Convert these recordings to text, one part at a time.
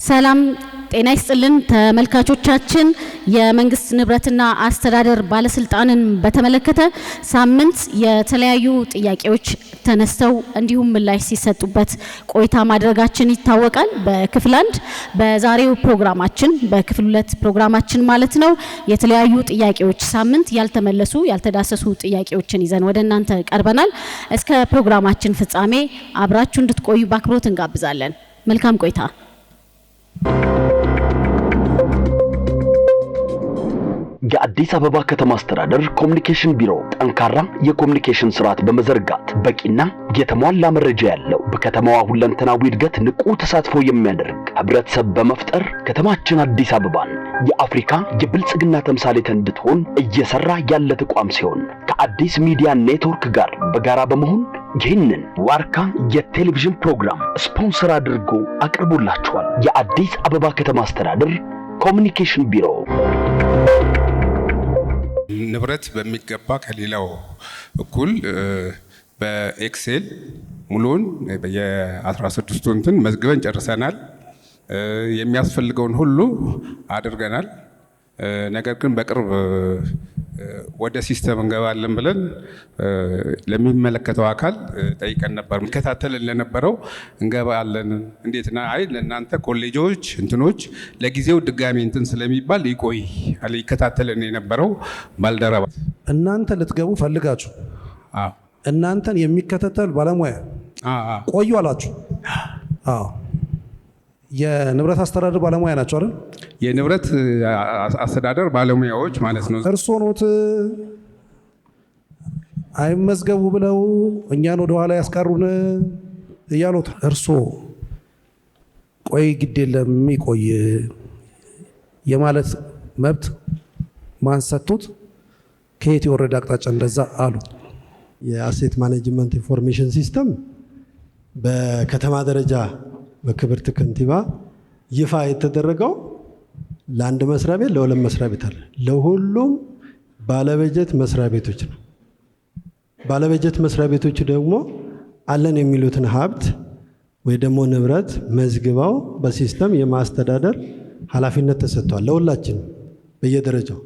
ሰላም ጤና ይስጥልን ተመልካቾቻችን የመንግስት ንብረትና አስተዳደር ባለስልጣንን በተመለከተ ሳምንት የተለያዩ ጥያቄዎች ተነስተው እንዲሁም ምላሽ ሲሰጡበት ቆይታ ማድረጋችን ይታወቃል። በክፍል 1 በዛሬው ፕሮግራማችን በክፍል 2 ፕሮግራማችን ማለት ነው የተለያዩ ጥያቄዎች ሳምንት ያልተመለሱ ያልተዳሰሱ ጥያቄዎችን ይዘን ወደ እናንተ ቀርበናል። እስከ ፕሮግራማችን ፍጻሜ አብራችሁ እንድትቆዩ በአክብሮት እንጋብዛለን። መልካም ቆይታ። የአዲስ አበባ ከተማ አስተዳደር ኮሙኒኬሽን ቢሮ ጠንካራ የኮሙኒኬሽን ስርዓት በመዘርጋት በቂና የተሟላ መረጃ ያለው በከተማዋ ሁለንተናዊ እድገት ንቁ ተሳትፎ የሚያደርግ ህብረተሰብ በመፍጠር ከተማችን አዲስ አበባን የአፍሪካ የብልጽግና ተምሳሌት እንድትሆን እየሰራ ያለ ተቋም ሲሆን ከአዲስ ሚዲያ ኔትወርክ ጋር በጋራ በመሆን ይህንን ዋርካ የቴሌቪዥን ፕሮግራም ስፖንሰር አድርጎ አቅርቦላችኋል። የአዲስ አበባ ከተማ አስተዳደር ኮሙኒኬሽን ቢሮ ንብረት በሚገባ ከሌላው እኩል በኤክሴል ሙሉን የ16ቱን እንትን መዝግበን ጨርሰናል። የሚያስፈልገውን ሁሉ አድርገናል። ነገር ግን በቅርብ ወደ ሲስተም እንገባለን ብለን ለሚመለከተው አካል ጠይቀን ነበር። መከታተል ለነበረው እንገባለን እንዴትና አይ ለእናንተ ኮሌጆች እንትኖች ለጊዜው ድጋሚ እንትን ስለሚባል ይቆይ አለ ይከታተልን የነበረው ባልደረባ። እናንተ ልትገቡ ፈልጋችሁ እናንተን የሚከታተል ባለሙያ ቆዩ አላችሁ። የንብረት አስተዳደር ባለሙያ ናቸው አይደል? የንብረት አስተዳደር ባለሙያዎች ማለት ነው። እርስዎ ኖት አይመዝገቡ ብለው እኛን ወደ ኋላ ያስቀሩን እያሉት እርስዎ ቆይ ግድ የለም ይቆይ የማለት መብት ማን ሰጥቶት? ከየት የወረደ አቅጣጫ እንደዛ አሉ? የአሴት ማኔጅመንት ኢንፎርሜሽን ሲስተም በከተማ ደረጃ በክብርት ከንቲባ ይፋ የተደረገው ለአንድ መስሪያ ቤት ለሁለት መስሪያ ቤት አለ፣ ለሁሉም ባለበጀት መስሪያ ቤቶች ነው። ባለበጀት መስሪያ ቤቶች ደግሞ አለን የሚሉትን ሀብት ወይ ደግሞ ንብረት መዝግበው በሲስተም የማስተዳደር ኃላፊነት ተሰጥቷል ለሁላችን በየደረጃው።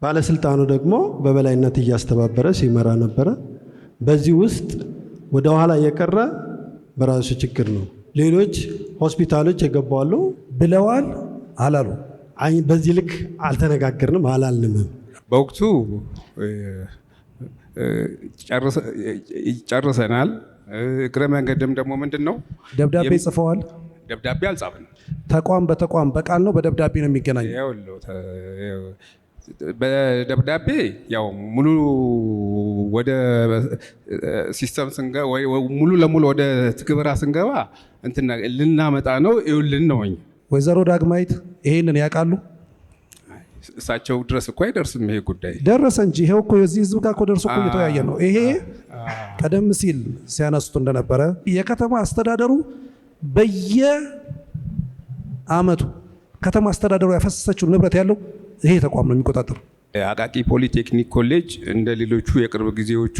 ባለስልጣኑ ደግሞ በበላይነት እያስተባበረ ሲመራ ነበረ። በዚህ ውስጥ ወደ ኋላ የቀረ በራሱ ችግር ነው። ሌሎች ሆስፒታሎች የገባሉ ብለዋል አላሉ። በዚህ ልክ አልተነጋገርንም አላልንም። በወቅቱ ጨርሰናል። እግረ መንገድም ደግሞ ምንድነው ደብዳቤ ጽፈዋል? ደብዳቤ አልጻፍንም። ተቋም በተቋም በቃል ነው በደብዳቤ ነው የሚገናኘው? በደብዳቤ ያው ሙሉ ወደ ሲስተም ስንገባ ወይ ሙሉ ለሙሉ ወደ ትግበራ ስንገባ እንትና ልናመጣ ነው ይውልን ነው። ወይዘሮ ዳግማዊት ይሄንን ያውቃሉ? እሳቸው ድረስ እኮ አይደርስም ይሄ ጉዳይ። ደረሰ እንጂ ይሄው እኮ የዚህ ህዝብ ጋር እኮ ደርሶ እኮ እየተወያየ ነው። ይሄ ቀደም ሲል ሲያነሱት እንደነበረ የከተማ አስተዳደሩ በየአመቱ ከተማ አስተዳደሩ ያፈሰሰችው ንብረት ያለው ይሄ ተቋም ነው የሚቆጣጠሩ። አቃቂ ፖሊቴክኒክ ኮሌጅ እንደ ሌሎቹ የቅርብ ጊዜዎቹ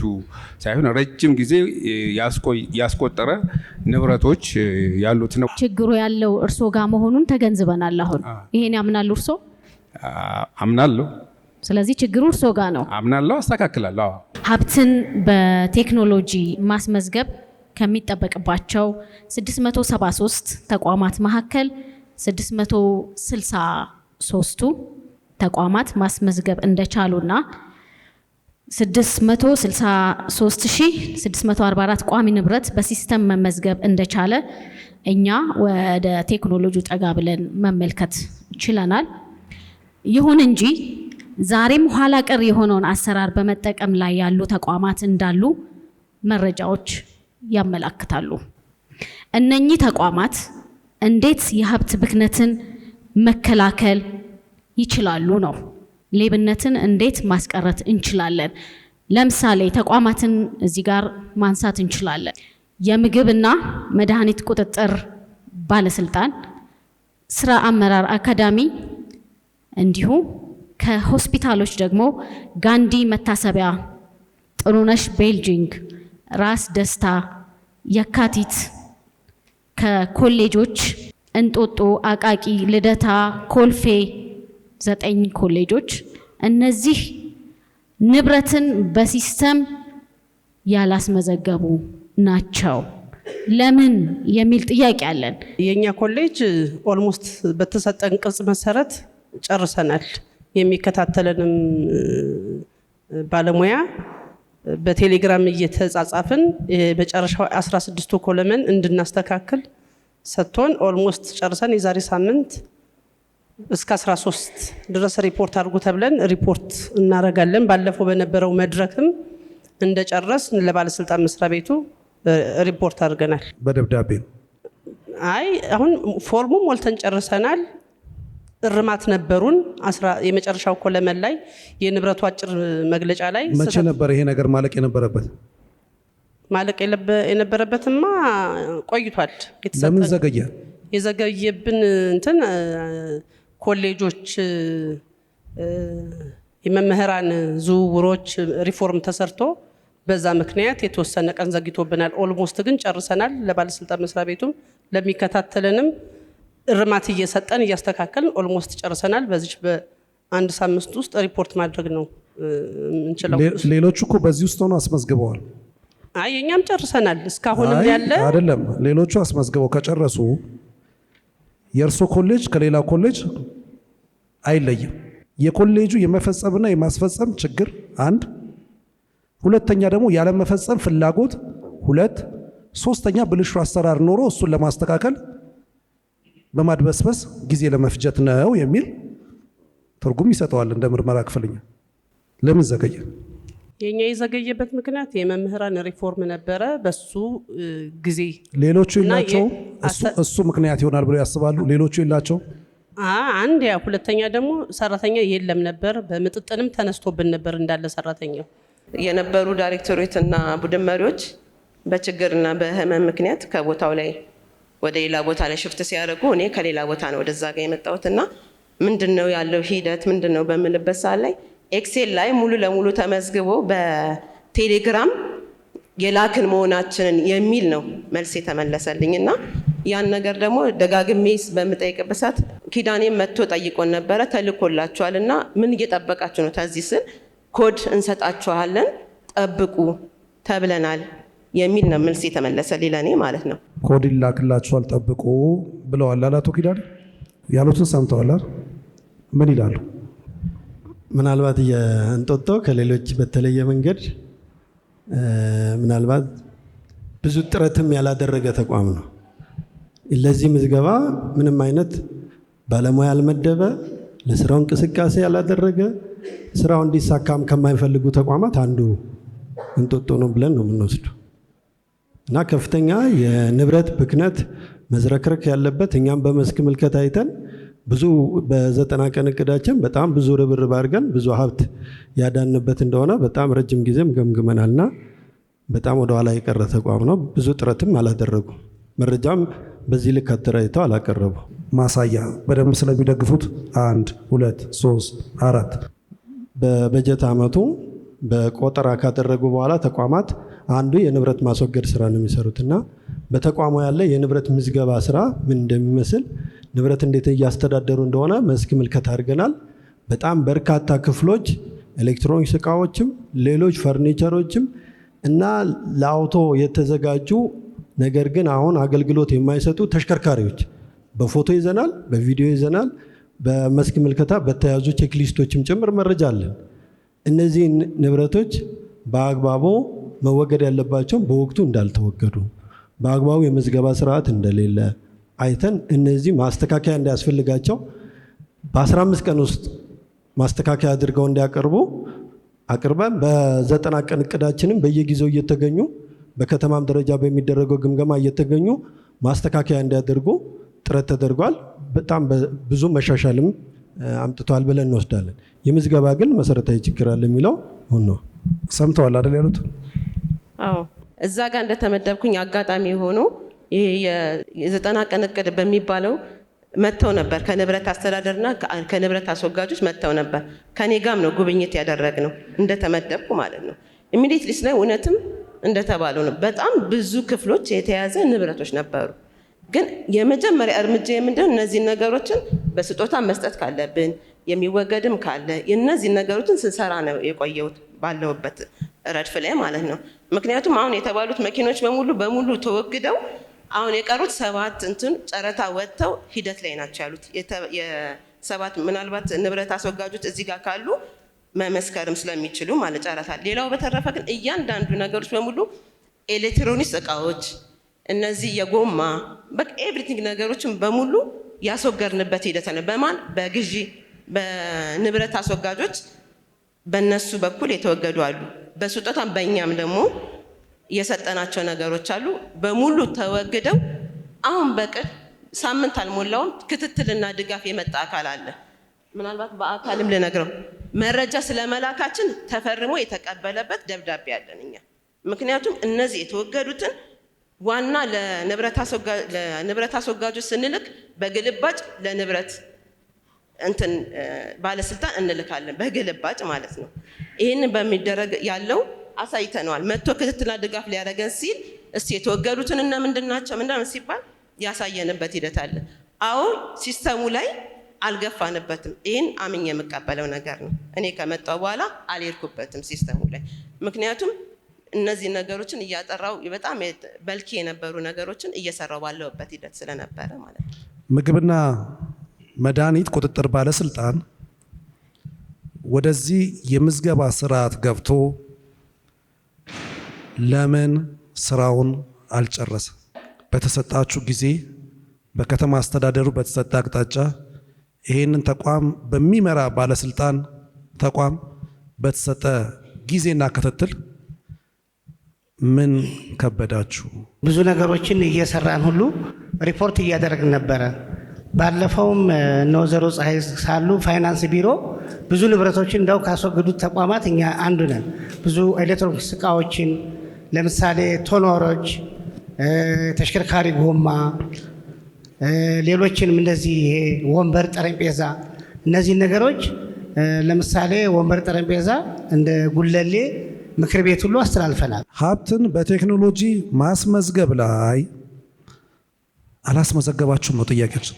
ሳይሆን ረጅም ጊዜ ያስቆጠረ ንብረቶች ያሉት ነው። ችግሩ ያለው እርሶ ጋር መሆኑን ተገንዝበናል። አሁን ይሄን ያምናሉ እርሶ? አምናለሁ። ስለዚህ ችግሩ እርሶ ጋር ነው። አምናለሁ፣ አስተካክላለሁ። ሀብትን በቴክኖሎጂ ማስመዝገብ ከሚጠበቅባቸው 673 ተቋማት መካከል 663ቱ ተቋማት ማስመዝገብ እንደቻሉና 663644 ቋሚ ንብረት በሲስተም መመዝገብ እንደቻለ እኛ ወደ ቴክኖሎጂ ጠጋ ብለን መመልከት ችለናል። ይሁን እንጂ ዛሬም ኋላ ቀር የሆነውን አሰራር በመጠቀም ላይ ያሉ ተቋማት እንዳሉ መረጃዎች ያመላክታሉ። እነኚህ ተቋማት እንዴት የሀብት ብክነትን መከላከል ይችላሉ ነው? ሌብነትን እንዴት ማስቀረት እንችላለን? ለምሳሌ ተቋማትን እዚህ ጋር ማንሳት እንችላለን። የምግብና መድኃኒት ቁጥጥር ባለስልጣን፣ ስራ አመራር አካዳሚ፣ እንዲሁም ከሆስፒታሎች ደግሞ ጋንዲ መታሰቢያ፣ ጥሩነሽ ቤልጂንግ፣ ራስ ደስታ፣ የካቲት ከኮሌጆች እንጦጦ፣ አቃቂ፣ ልደታ፣ ኮልፌ 9 ኮሌጆች እነዚህ ንብረትን በሲስተም ያላስመዘገቡ ናቸው። ለምን የሚል ጥያቄ አለን። የኛ ኮሌጅ ኦልሞስት በተሰጠን ቅጽ መሰረት ጨርሰናል። የሚከታተለንም ባለሙያ በቴሌግራም እየተጻጻፍን በመጨረሻው 16ቱ ኮለመን እንድናስተካክል ሰጥቶን ኦልሞስት ጨርሰን የዛሬ ሳምንት እስከ 13 ድረስ ሪፖርት አድርጉ ተብለን ሪፖርት እናረጋለን። ባለፈው በነበረው መድረክም እንደጨረስ ለባለስልጣን መስሪያ ቤቱ ሪፖርት አድርገናል። በደብዳቤ አይ አሁን ፎርሙ ሞልተን ጨርሰናል። እርማት ነበሩን የመጨረሻው ኮለመን ላይ የንብረቱ አጭር መግለጫ ላይ መቼ ነበር ይሄ ነገር ማለቅ የነበረበት? ማለቅ የነበረበትማ ቆይቷል። ለምን ዘገየ? የዘገየብን እንትን ኮሌጆች የመምህራን ዝውውሮች ሪፎርም ተሰርቶ በዛ ምክንያት የተወሰነ ቀን ዘግይቶብናል። ኦልሞስት ግን ጨርሰናል። ለባለስልጣን መስሪያ ቤቱም ለሚከታተለንም እርማት እየሰጠን እያስተካከልን ኦልሞስት ጨርሰናል። በዚህ በአንድ ሳምንት ውስጥ ሪፖርት ማድረግ ነው እንችላለን። ሌሎቹ እኮ በዚህ ውስጥ ሆነው አስመዝግበዋል። አይ የኛም ጨርሰናል። እስካሁንም ያለ አይደለም። ሌሎቹ አስመዝግበው ከጨረሱ የእርሶ ኮሌጅ ከሌላ ኮሌጅ አይለይም። የኮሌጁ የመፈጸምና የማስፈጸም ችግር አንድ፣ ሁለተኛ ደግሞ ያለመፈጸም ፍላጎት ሁለት፣ ሶስተኛ ብልሹ አሰራር ኖሮ እሱን ለማስተካከል በማድበስበስ ጊዜ ለመፍጀት ነው የሚል ትርጉም ይሰጠዋል እንደ ምርመራ ክፍልኛ። ለምን ዘገየ? የኛ የዘገየበት ምክንያት የመምህራን ሪፎርም ነበረ። በሱ ጊዜ ሌሎቹ የላቸው እሱ ምክንያት ይሆናል ብለው ያስባሉ። ሌሎቹ የላቸው አንድ ያ ሁለተኛ ደግሞ ሰራተኛ የለም ነበር። በምጥጥንም ተነስቶብን ነበር እንዳለ ሰራተኛው የነበሩ ዳይሬክቶሬትና ቡድን መሪዎች በችግርና በህመም ምክንያት ከቦታው ላይ ወደ ሌላ ቦታ ላይ ሽፍት ሲያደርጉ እኔ ከሌላ ቦታ ነው ወደዛ ጋር የመጣሁትና ምንድነው ያለው ሂደት ምንድነው በምልበት ሰዓት ላይ ኤክሴል ላይ ሙሉ ለሙሉ ተመዝግቦ በቴሌግራም የላክን መሆናችንን የሚል ነው መልስ የተመለሰልኝና ያን ነገር ደግሞ ደጋግሜ በምጠይቅበት ሰዓት ኪዳኔም መጥቶ ጠይቆን ነበረ። ተልኮላችኋልና ምን እየጠበቃችሁ ነው? ተዚህ ስል ኮድ እንሰጣችኋለን ጠብቁ ተብለናል የሚል ነው መልስ የተመለሰልኝ ለኔ ማለት ነው። ኮድ ይላክላችኋል ጠብቁ ብለዋል አቶ ኪዳኔ። ያሉትን ሰምተዋል? ምን ይላሉ? ምናልባት የእንጦጦ ከሌሎች በተለየ መንገድ ምናልባት ብዙ ጥረትም ያላደረገ ተቋም ነው። ለዚህ ምዝገባ ምንም አይነት ባለሙያ ያልመደበ፣ ለስራው እንቅስቃሴ ያላደረገ፣ ስራው እንዲሳካም ከማይፈልጉ ተቋማት አንዱ እንጦጦ ነው ብለን ነው የምንወስደው እና ከፍተኛ የንብረት ብክነት መዝረክረክ ያለበት እኛም በመስክ ምልከታ አይተን ብዙ በ90 ቀን እቅዳችን በጣም ብዙ ርብርብ አድርገን ብዙ ሀብት ያዳንበት እንደሆነ በጣም ረጅም ጊዜም ገምግመናልና በጣም ወደ ኋላ የቀረ ተቋም ነው። ብዙ ጥረትም አላደረጉ፣ መረጃም በዚህ ልክ አደራጅተው አላቀረቡ። ማሳያ በደንብ ስለሚደግፉት 1 2 3 4 በበጀት ዓመቱ በቆጠራ ካደረጉ በኋላ ተቋማት አንዱ የንብረት ማስወገድ ስራ ነው የሚሰሩትና በተቋሙ ያለ የንብረት ምዝገባ ስራ ምን እንደሚመስል ንብረት እንዴት እያስተዳደሩ እንደሆነ መስክ ምልከታ አድርገናል። በጣም በርካታ ክፍሎች፣ ኤሌክትሮኒክስ እቃዎችም፣ ሌሎች ፈርኒቸሮችም እና ለአውቶ የተዘጋጁ ነገር ግን አሁን አገልግሎት የማይሰጡ ተሽከርካሪዎች በፎቶ ይዘናል፣ በቪዲዮ ይዘናል። በመስክ ምልከታ በተያዙ ቼክሊስቶችም ጭምር መረጃ አለን። እነዚህ ንብረቶች በአግባቡ መወገድ ያለባቸው በወቅቱ እንዳልተወገዱ፣ በአግባቡ የምዝገባ ስርዓት እንደሌለ አይተን እነዚህ ማስተካከያ እንዲያስፈልጋቸው በ15 ቀን ውስጥ ማስተካከያ አድርገው እንዲያቀርቡ አቅርበን በ90 ቀን እቅዳችንም በየጊዜው እየተገኙ በከተማም ደረጃ በሚደረገው ግምገማ እየተገኙ ማስተካከያ እንዲያደርጉ ጥረት ተደርጓል። በጣም ብዙ መሻሻልም አምጥቷል ብለን እንወስዳለን። የምዝገባ ግን መሰረታዊ ችግር አለ የሚለው ነው። ሰምተዋል አይደል ያሉት? አዎ እዛ ጋር እንደተመደብኩኝ አጋጣሚ ሆኖ ይሄ የ90 ቀን እቅድ በሚባለው መተው ነበር። ከንብረት አስተዳደርና ከንብረት አስወጋጆች መተው ነበር። ከኔ ጋም ነው ጉብኝት ያደረግነው እንደተመደብኩ ማለት ነው። ኢሚዲየትሊ ላይ እውነትም እንደተባለው ነው። በጣም ብዙ ክፍሎች የተያዘ ንብረቶች ነበሩ። ግን የመጀመሪያ እርምጃ ምንድነው? እነዚህ ነገሮችን በስጦታ መስጠት ካለብን የሚወገድም ካለ እነዚህ ነገሮችን ስንሰራ ነው የቆየሁት ባለውበት ረድፍ ላይ ማለት ነው። ምክንያቱም አሁን የተባሉት መኪኖች በሙሉ ተወግደው አሁን የቀሩት 7 ጨረታ ወጥተው ሂደት ላይ ናቸው ያሉት። የ7 ምናልባት ንብረት አስወጋጆች እዚህ ጋር ካሉ መመስከርም ስለሚችሉ ማለት ጨረታ። ሌላው በተረፈ ግን እያንዳንዱ ነገሮች በሙሉ ኤሌክትሮኒክስ እቃዎች፣ እነዚህ የጎማ በቃ ኤቭሪቲንግ ነገሮችን በሙሉ ያስወገድንበት ሂደት ነው። በማን በግዢ በንብረት አስወጋጆች በነሱ በኩል የተወገዱ አሉ። በስጦታም በእኛም ደግሞ የሰጠናቸው ነገሮች አሉ። በሙሉ ተወግደው አሁን በቅድ ሳምንት አልሞላውም ክትትልና ድጋፍ የመጣ አካል አለ። ምናልባት በአካልም ልነግረው መረጃ ስለመላካችን ተፈርሞ የተቀበለበት ደብዳቤ አለን እኛ። ምክንያቱም እነዚህ የተወገዱትን ዋና ለንብረት አስወጋጆች ስንልክ በግልባጭ ለንብረት ባለስልጣን እንልካለን፣ በግልባጭ ማለት ነው። ይህንን በሚደረግ ያለው አሳይተነዋል። መጥቶ ክትትልና ድጋፍ ሊያደርገን ሲል እስቲ የተወገዱትን እና ምንድናቸው ምንድነው ሲባል ያሳየንበት ሂደት አለ። አዎ ሲስተሙ ላይ አልገፋንበትም። ይህን አምኜ የምቀበለው ነገር ነው። እኔ ከመጣው በኋላ አልሄድኩበትም ሲስተሙ ላይ። ምክንያቱም እነዚህ ነገሮችን እያጠራው በጣም በልኪ የነበሩ ነገሮችን እየሰራው ባለውበት ሂደት ስለነበረ ማለት ነው። ምግብና መድኃኒት ቁጥጥር ባለስልጣን ወደዚህ የምዝገባ ስርዓት ገብቶ ለምን ስራውን አልጨረሰ? በተሰጣችሁ ጊዜ በከተማ አስተዳደሩ በተሰጠ አቅጣጫ ይሄንን ተቋም በሚመራ ባለስልጣን ተቋም በተሰጠ ጊዜና ክትትል ምን ከበዳችሁ? ብዙ ነገሮችን እየሰራን ሁሉ ሪፖርት እያደረግን ነበረ። ባለፈውም እነ ወይዘሮ ፀሐይ ሳሉ ፋይናንስ ቢሮ ብዙ ንብረቶችን እንደው ካስወገዱት ተቋማት እኛ አንዱ ነን። ብዙ ኤሌክትሮኒክስ እቃዎችን ለምሳሌ ቶኖሮች፣ ተሽከርካሪ ጎማ፣ ሌሎችንም እንደዚህ ይሄ ወንበር፣ ጠረጴዛ እነዚህ ነገሮች ለምሳሌ ወንበር፣ ጠረጴዛ እንደ ጉለሌ ምክር ቤት ሁሉ አስተላልፈናል። ሀብትን በቴክኖሎጂ ማስመዝገብ ላይ አላስመዘገባችሁም ነው ጥያቄዎች።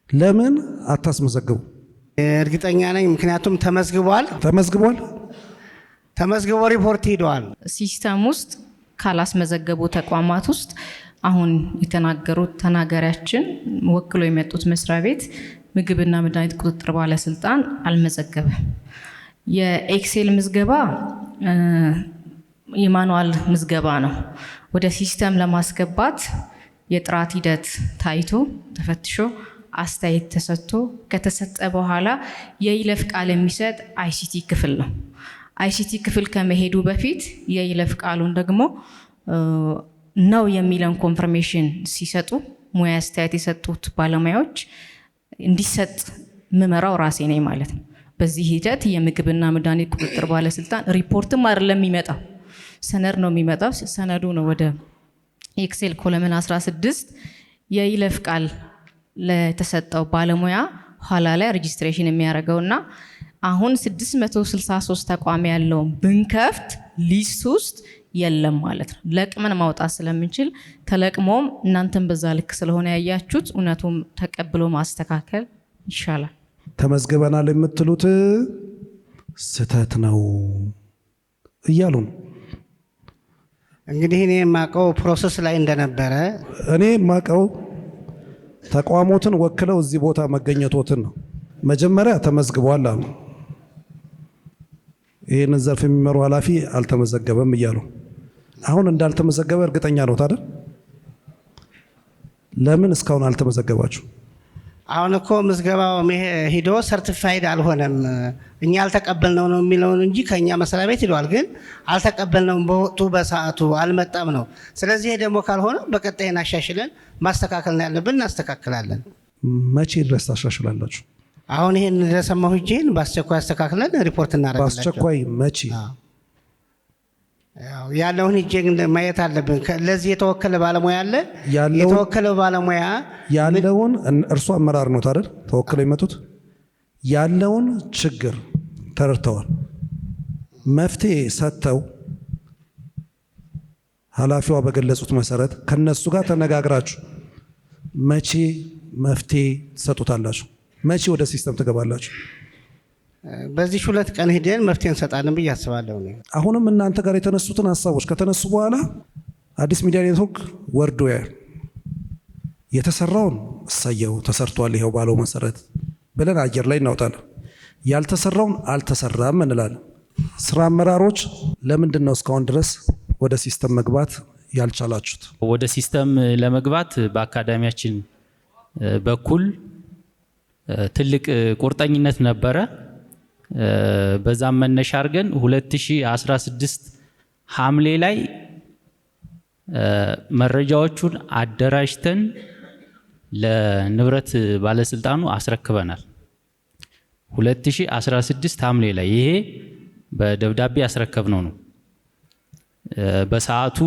ለምን አታስመዘግቡ? እርግጠኛ ነኝ፣ ምክንያቱም ተመዝግቧል። ተመዝግቦ ሪፖርት ሂደዋል። ሲስተም ውስጥ ካላስመዘገቡ ተቋማት ውስጥ አሁን የተናገሩት ተናጋሪያችን ወክሎ የመጡት መስሪያ ቤት ምግብና መድኃኒት ቁጥጥር ባለስልጣን አልመዘገበም። የኤክሴል ምዝገባ የማኑዋል ምዝገባ ነው። ወደ ሲስተም ለማስገባት የጥራት ሂደት ታይቶ ተፈትሾ አስተያየት ተሰጥቶ ከተሰጠ በኋላ የይለፍ ቃል የሚሰጥ አይሲቲ ክፍል ነው። አይሲቲ ክፍል ከመሄዱ በፊት የይለፍ ቃሉን ደግሞ ነው የሚለን ኮንፈርሜሽን ሲሰጡ ሙያ አስተያየት የሰጡት ባለሙያዎች እንዲሰጥ ምመራው ራሴ ነኝ ማለት ነው። በዚህ ሂደት የምግብና መድኃኒት ቁጥጥር ባለስልጣን ሪፖርትም አይደለም የሚመጣው፣ ሰነድ ነው የሚመጣው። ሰነዱ ነው ወደ ኤክሴል ኮለምን 16 የይለፍ ቃል ለተሰጠው ባለሙያ ኋላ ላይ ሬጂስትሬሽን የሚያደርገውና አሁን 663 ተቋም ያለውን ብንከፍት ሊስት ውስጥ የለም ማለት ነው። ለቅመን ማውጣት ስለምንችል ተለቅሞም እናንተም በዛ ልክ ስለሆነ ያያችሁት እውነቱም ተቀብሎ ማስተካከል ይሻላል። ተመዝግበናል የምትሉት ስህተት ነው እያሉ ነው። እንግዲህ እኔ የማውቀው ፕሮሰስ ላይ እንደነበረ እኔ የማውቀው ተቋሞትን ወክለው እዚህ ቦታ መገኘቶትን ነው። መጀመሪያ ተመዝግቧል አሉ። ይህንን ዘርፍ የሚመሩ ኃላፊ አልተመዘገበም እያሉ አሁን እንዳልተመዘገበ እርግጠኛ ነው ታዲያ? ለምን እስካሁን አልተመዘገባችሁ? አሁን እኮ ምዝገባው ሂዶ ሰርቲፋይድ አልሆነም። እኛ አልተቀበልነው ነው የሚለውን እንጂ ከኛ መስሪያ ቤት ሂደዋል፣ ግን አልተቀበልነውም፣ በወቅቱ በሰዓቱ አልመጣም ነው። ስለዚህ ደግሞ ካልሆነ በቀጣይ እናሻሽለን ማስተካከል ነው ያለብን፣ እናስተካክላለን። መቼ ድረስ ታሻሽላላችሁ? አሁን ይሄን እንደሰማሁ እጄን በአስቸኳይ አስተካክለን ሪፖርት እናደርጋለን። በአስቸኳይ መቼ? ያለውን እጄ ማየት አለብን። ለዚህ የተወከለ ባለሙያ አለ። የተወከለ ባለሙያ ያለውን እርሱ አመራር ነው ታዲያ ተወክለው የመጡት ያለውን ችግር ተረድተዋል። መፍትሄ ሰጥተው ኃላፊዋ በገለጹት መሰረት ከነሱ ጋር ተነጋግራችሁ መቼ መፍትሄ ትሰጡታላችሁ? መቼ ወደ ሲስተም ትገባላችሁ? በዚህ 2 ቀን ሄደን መፍትሄ እንሰጣለን ብዬ አስባለሁ። አሁንም እናንተ ጋር የተነሱትን ሀሳቦች ከተነሱ በኋላ አዲስ ሚዲያ ኔትወርክ ወርዶ ያያል። የተሰራውን እሰየው ተሰርቷል ይሄው ባለው መሰረት ብለን አየር ላይ እናውጣለን። ያልተሰራውን አልተሰራም እንላለን። ስራ አመራሮች ለምንድን ነው እስካሁን ድረስ ወደ ሲስተም መግባት ያልቻላችሁት? ወደ ሲስተም ለመግባት በአካዳሚያችን በኩል ትልቅ ቁርጠኝነት ነበረ። በዛም መነሻ አድርገን 2016 ሐምሌ ላይ መረጃዎቹን አደራጅተን ለንብረት ባለስልጣኑ አስረክበናል። 2016 ሐምሌ ላይ ይሄ በደብዳቤ ያስረከብነው ነው። በሰዓቱ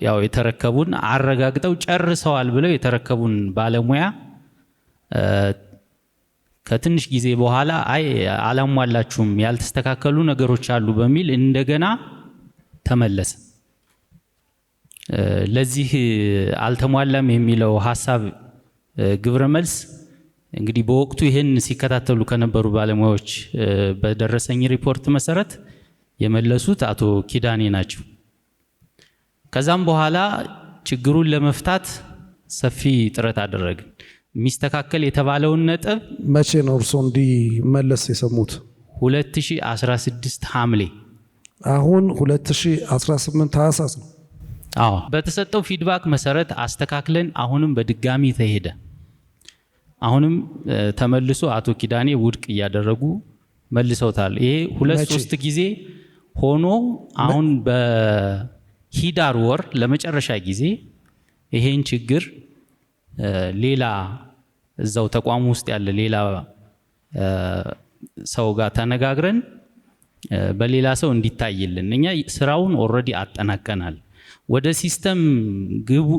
ያው የተረከቡን አረጋግጠው ጨርሰዋል ብለው የተረከቡን ባለሙያ ከትንሽ ጊዜ በኋላ አይ አላሟላችሁም ያልተስተካከሉ ነገሮች አሉ በሚል እንደገና ተመለሰ። ለዚህ አልተሟላም የሚለው ሐሳብ ግብረ መልስ እንግዲህ በወቅቱ ይህን ሲከታተሉ ከነበሩ ባለሙያዎች በደረሰኝ ሪፖርት መሰረት የመለሱት አቶ ኪዳኔ ናቸው። ከዛም በኋላ ችግሩን ለመፍታት ሰፊ ጥረት አደረግን። የሚስተካከል የተባለውን ነጥብ መቼ ነው እርሶ እንዲመለስ የሰሙት? 2016 ሐምሌ። አሁን 2018 ታህሳስ ነው። አዎ በተሰጠው ፊድባክ መሰረት አስተካክለን አሁንም በድጋሚ ተሄደ። አሁንም ተመልሶ አቶ ኪዳኔ ውድቅ እያደረጉ መልሰውታል። ይሄ 2-3 ጊዜ ሆኖ አሁን በሂዳር ወር ለመጨረሻ ጊዜ ይሄን ችግር ሌላ እዛው ተቋም ውስጥ ያለ ሌላ ሰው ጋር ተነጋግረን በሌላ ሰው እንዲታይልን እኛ ስራውን ኦልሬዲ አጠናቀናል። ወደ ሲስተም ግቡ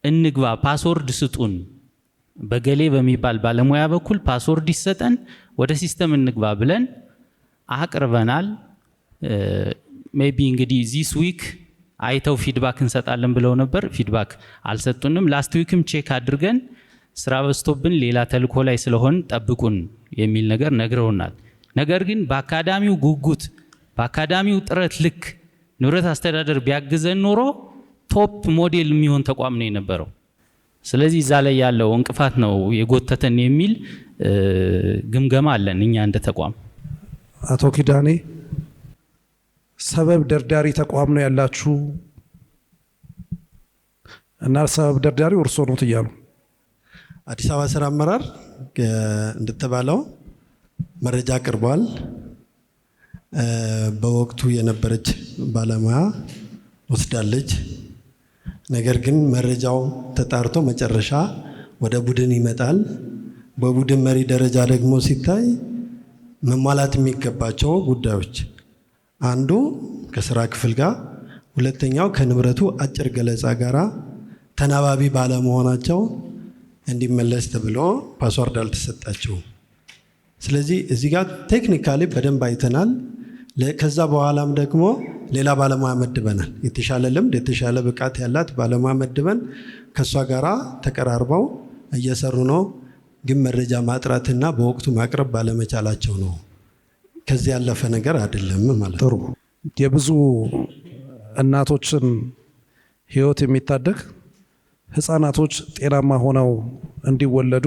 እንግባ ፓስወርድ ስጡን በገሌ በሚባል ባለሙያ በኩል ፓስወርድ ይሰጠን ወደ ሲስተም እንግባ ብለን አቅርበናል። ሜቢ እንግዲህ ዚስ ዊክ አይተው ፊድባክ እንሰጣለን ብለው ነበር። ፊድባክ አልሰጡንም። ላስት ዊክም ቼክ አድርገን ስራ በዝቶብን ሌላ ተልኮ ላይ ስለሆን ጠብቁን የሚል ነገር ነግረውናል። ነገር ግን በአካዳሚው ጉጉት በአካዳሚው ጥረት ልክ ንብረት አስተዳደር ቢያግዘን ኖሮ ቶፕ ሞዴል የሚሆን ተቋም ነው የነበረው። ስለዚህ እዛ ላይ ያለው እንቅፋት ነው የጎተተን የሚል ግምገማ አለን እኛ እንደ ተቋም። አቶ ኪዳኔ ሰበብ ደርዳሪ ተቋም ነው ያላችሁ እና ሰበብ ደርዳሪ እርሶ ነው እያሉ አዲስ አበባ ስራ አመራር እንደተባለው መረጃ አቅርቧል። በወቅቱ የነበረች ባለሙያ ወስዳለች። ነገር ግን መረጃው ተጣርቶ መጨረሻ ወደ ቡድን ይመጣል። በቡድን መሪ ደረጃ ደግሞ ሲታይ መሟላት የሚገባቸው ጉዳዮች አንዱ ከስራ ክፍል ጋር፣ ሁለተኛው ከንብረቱ አጭር ገለጻ ጋራ ተናባቢ ባለመሆናቸው እንዲመለስ ተብሎ ፓስወርድ አልተሰጣቸው። ስለዚህ እዚህ ጋር ቴክኒካሊ በደንብ አይተናል። ከዛ በኋላም ደግሞ ሌላ ባለሙያ መድበናል። የተሻለ ልምድ የተሻለ ብቃት ያላት ባለሙያ መድበን ከሷ ጋራ ተቀራርበው እየሰሩ ነው። ግን መረጃ ማጥራትና በወቅቱ ማቅረብ ባለመቻላቸው ነው። ከዚህ ያለፈ ነገር አይደለም ማለት ነው። ጥሩ የብዙ እናቶችን ህይወት የሚታደግ ህፃናቶች ጤናማ ሆነው እንዲወለዱ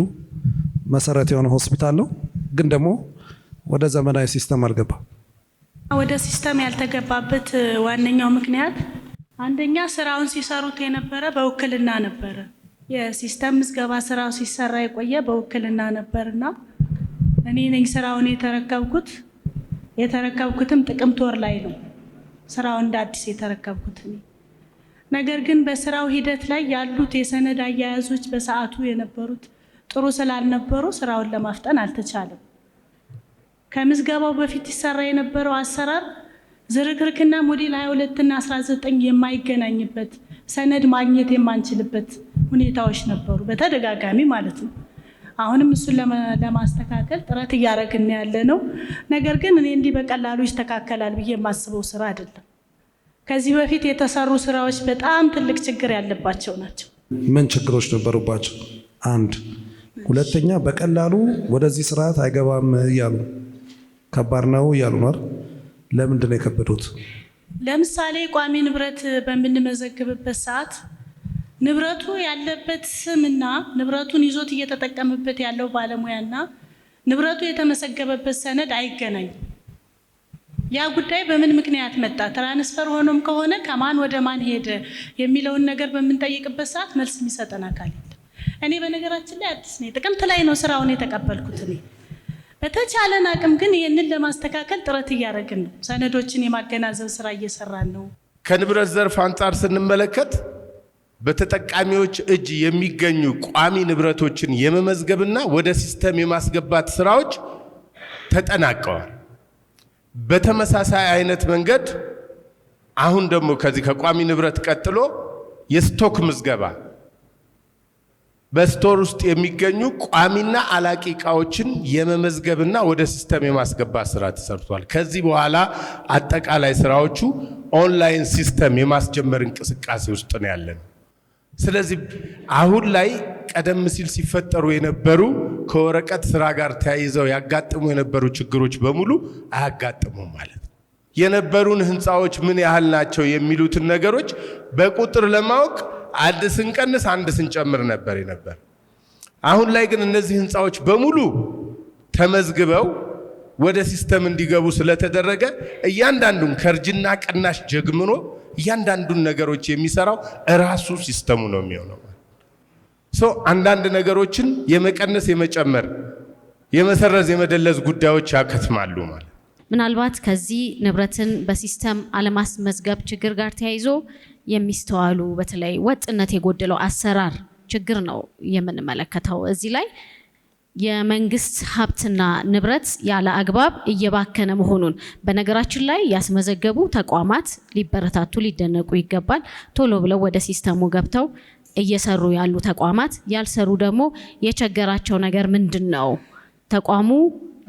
መሰረት የሆነ ሆስፒታል ነው። ግን ደግሞ ወደ ዘመናዊ ሲስተም አልገባ። ወደ ሲስተም ያልተገባበት ዋነኛው ምክንያት አንደኛ ስራውን ሲሰሩት የነበረ በውክልና ነበረ። የሲስተም ምዝገባ ስራው ሲሰራ የቆየ በውክልና ነበርና እኔ ነኝ ስራውን የተረከብኩትም ጥቅምት ወር ላይ ነው ስራውን እንደ አዲስ የተረከብኩት። ነገር ግን በስራው ሂደት ላይ ያሉት የሰነድ አያያዞች በሰዓቱ የነበሩት ጥሩ ስላልነበሩ ስራውን ለማፍጠን አልተቻለም። ከምዝገባው በፊት ይሰራ የነበረው አሰራር ዝርክርክና ሞዴል 22 እና 19 የማይገናኝበት ሰነድ ማግኘት የማንችልበት ሁኔታዎች ነበሩ በተደጋጋሚ ማለት ነው። አሁንም እሱን ለማስተካከል ጥረት እያደረግን ያለ ነው። ነገር ግን እኔ እንዲህ በቀላሉ ይስተካከላል ብዬ የማስበው ስራ አይደለም። ከዚህ በፊት የተሰሩ ስራዎች በጣም ትልቅ ችግር ያለባቸው ናቸው። ምን ችግሮች ነበሩባቸው? አንድ ሁለተኛ በቀላሉ ወደዚህ ስርዓት አይገባም እያሉ ከባድ ነው እያሉ ነው። ለምንድን ነው የከበዱት? ለምሳሌ ቋሚ ንብረት በምንመዘግብበት ሰዓት ንብረቱ ያለበት ስምና ንብረቱን ይዞት እየተጠቀመበት ያለው ባለሙያና ንብረቱ የተመዘገበበት ሰነድ አይገናኝም። ያ ጉዳይ በምን ምክንያት መጣ፣ ትራንስፈር ሆኖም ከሆነ ከማን ወደ ማን ሄደ የሚለውን ነገር በምንጠይቅበት ሰዓት መልስ የሚሰጠን አካል የለም። እኔ በነገራችን ላይ አዲስ ነኝ፣ ጥቅምት ላይ ነው ስራውን የተቀበልኩት። እኔ በተቻለን አቅም ግን ይህንን ለማስተካከል ጥረት እያደረግን ነው። ሰነዶችን የማገናዘብ ስራ እየሰራን ነው። ከንብረት ዘርፍ አንጻር ስንመለከት በተጠቃሚዎች እጅ የሚገኙ ቋሚ ንብረቶችን የመመዝገብና ወደ ሲስተም የማስገባት ስራዎች ተጠናቀዋል። በተመሳሳይ አይነት መንገድ አሁን ደግሞ ከዚህ ከቋሚ ንብረት ቀጥሎ የስቶክ ምዝገባ በስቶር ውስጥ የሚገኙ ቋሚና አላቂ እቃዎችን የመመዝገብና ወደ ሲስተም የማስገባት ስራ ተሰርቷል። ከዚህ በኋላ አጠቃላይ ስራዎቹ ኦንላይን ሲስተም የማስጀመር እንቅስቃሴ ውስጥ ነው ያለን። ስለዚህ አሁን ላይ ቀደም ሲል ሲፈጠሩ የነበሩ ከወረቀት ስራ ጋር ተያይዘው ያጋጥሙ የነበሩ ችግሮች በሙሉ አያጋጥሙም ማለት ነው። የነበሩን ህንፃዎች ምን ያህል ናቸው የሚሉትን ነገሮች በቁጥር ለማወቅ አንድ ስንቀንስ አንድ ስንጨምር ነበር። አሁን ላይ ግን እነዚህ ህንፃዎች በሙሉ ተመዝግበው ወደ ሲስተም እንዲገቡ ስለተደረገ እያንዳንዱን ከርጅና ቅናሽ ጀግምኖ እያንዳንዱን ነገሮች የሚሰራው እራሱ ሲስተሙ ነው የሚሆነው። አንዳንድ ነገሮችን የመቀነስ የመጨመር የመሰረዝ የመደለዝ ጉዳዮች ያከትማሉ ማለት። ምናልባት ከዚህ ንብረትን በሲስተም አለማስመዝገብ ችግር ጋር ተያይዞ የሚስተዋሉ በተለይ ወጥነት የጎደለው አሰራር ችግር ነው የምንመለከተው። እዚህ ላይ የመንግስት ሀብትና ንብረት ያለ አግባብ እየባከነ መሆኑን በነገራችን ላይ ያስመዘገቡ ተቋማት ሊበረታቱ ሊደነቁ ይገባል። ቶሎ ብለው ወደ ሲስተሙ ገብተው እየሰሩ ያሉ ተቋማት፣ ያልሰሩ ደግሞ የቸገራቸው ነገር ምንድነው? ተቋሙ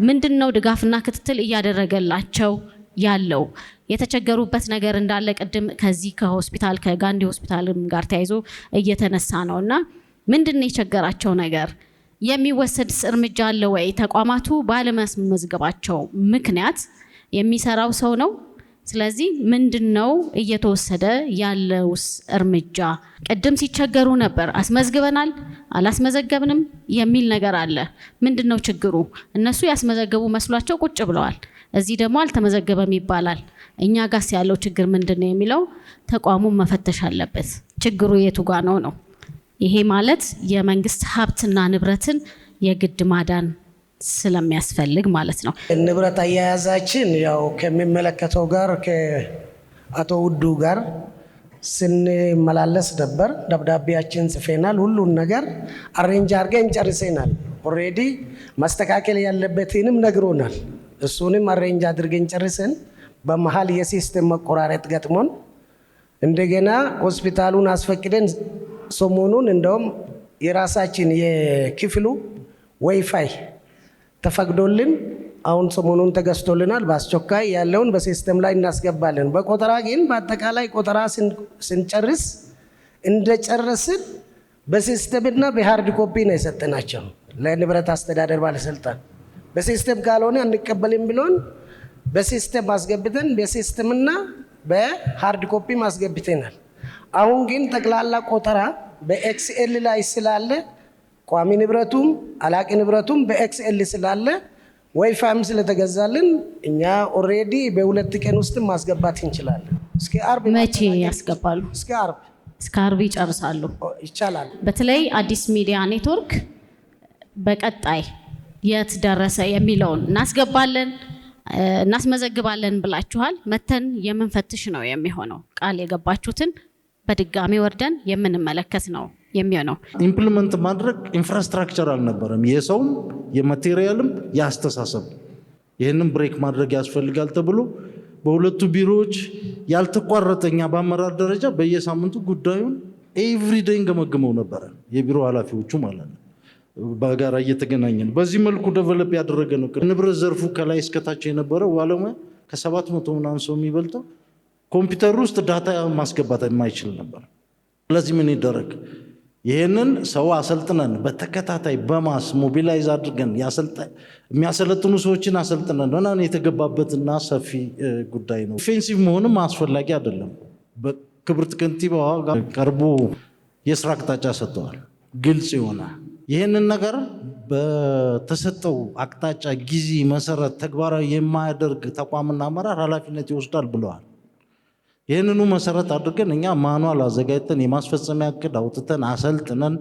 ምንድነው ድጋፍና ክትትል እያደረገላቸው ያለው? የተቸገሩበት ነገር እንዳለ ቅድም ከዚህ ከሆስፒታል ከጋንዲ ሆስፒታልም ጋር ተያይዞ እየተነሳ ነውና ምንድነው የቸገራቸው ነገር? የሚወሰድስ እርምጃ አለ ወይ? ተቋማቱ ባለመስመዝገባቸው ምክንያት የሚሰራው ሰው ነው። ስለዚህ ምንድነው እየተወሰደ ያለውስ እርምጃ? ቅድም ሲቸገሩ ነበር፣ አስመዝግበናል አላስመዘገብንም የሚል ነገር አለ። ምንድነው ችግሩ? እነሱ ያስመዘገቡ መስሏቸው ቁጭ ብለዋል። እዚህ ደግሞ አልተመዘገበም ይባላል። እኛ ጋስ ያለው ችግር ምንድነው የሚለው ተቋሙን መፈተሽ አለበት። ችግሩ የቱ ጋ ነው? ይሄ ማለት የመንግስት ሀብትና ንብረትን የግድ ማዳን ስለሚያስፈልግ ማለት ነው። ንብረት አያያዛችን ያው ከሚመለከተው ጋር ከአቶ ውዱ ጋር ስንመላለስ ነበር። ደብዳቤያችን ጽፌናል። ሁሉን ነገር አሬንጅ አድርገን ጨርሰናል። ኦልሬዲ ማስተካከል ያለበትንም ነግሮናል። እሱንም አሬንጅ አድርገን ጨርሰን በመሃል የሲስተም መቆራረጥ ገጥሞን እንደገና ሆስፒታሉን አስፈቅደን ሰሞኑን እንደውም የራሳችን የክፍሉ ዋይፋይ ተፈቅዶልን አሁን ሰሞኑን ተገዝቶልናል። በአስቸኳይ ያለውን በሲስተም ላይ እናስገባለን። በቆጠራ ግን በአጠቃላይ ቆጠራ ስንጨርስ እንደጨረስን በሲስተምና በሃርድ ኮፒ ነው የሰጠናቸው ለንብረት አስተዳደር ባለስልጣን። በሲስተም ካልሆነ አንቀበልም ብሎን በሲስተም ማስገብተን በሲስተምና በሃርድ ኮፒ ማስገብተናል። አሁን ግን ጠቅላላ ቆጠራ በኤክስኤል ላይ ስላለ ቋሚ ንብረቱም አላቂ ንብረቱም በኤክስኤል ስላለ ዋይፋይም ስለተገዛልን እኛ ኦልሬዲ በሁለት ቀን ውስጥ ማስገባት እንችላለን። እስከ አርብ መቼ ያስገባሉ? እስከ አርብ ይጨርሳሉ። ይቻላል። በተለይ አዲስ ሚዲያ ኔትወርክ በቀጣይ የት ደረሰ የሚለውን እናስገባለን እናስመዘግባለን ብላችኋል። መተን የምንፈትሽ ነው የሚሆነው። ቃል የገባችሁትን በድጋሚ ወርደን የምንመለከት ነው የሚሆነው። ኢምፕሊመንት ማድረግ ኢንፍራስትራክቸር አልነበረም፣ የሰውም የማቴሪያልም የአስተሳሰብ። ይህንን ብሬክ ማድረግ ያስፈልጋል ተብሎ በሁለቱ ቢሮዎች ያልተቋረጠኛ በአመራር ደረጃ በየሳምንቱ ጉዳዩን ኤቭሪዴይ እንገመግመው ነበረ፣ የቢሮ ኃላፊዎቹ ማለት ነው። በጋራ እየተገናኘን በዚህ መልኩ ደቨሎፕ ያደረገ ነው። ንብረት ዘርፉ ከላይ እስከታች የነበረው ባለሙያ ከ700 ምናምን ሰው የሚበልጠው ኮምፒውተር ውስጥ ዳታ ማስገባት የማይችል ነበር። ስለዚህ ምን ይደረግ? ይህንን ሰው አሰልጥነን በተከታታይ በማስ ሞቢላይዝ አድርገን የሚያሰለጥኑ ሰዎችን አሰልጥነን ሆናን የተገባበትና ሰፊ ጉዳይ ነው። ኦፌንሲቭ መሆንም አስፈላጊ አይደለም። በክብርት ከንቲባዋ ጋር ቀርቦ የስራ አቅጣጫ ሰጥተዋል፣ ግልጽ የሆነ ይህንን ነገር በተሰጠው አቅጣጫ ጊዜ መሰረት ተግባራዊ የማያደርግ ተቋምና አመራር ኃላፊነት ይወስዳል ብለዋል። ይህንኑ መሰረት አድርገን እኛ ማኑዋል አዘጋጅተን የማስፈጸሚያ እቅድ አውጥተን አሰልጥነን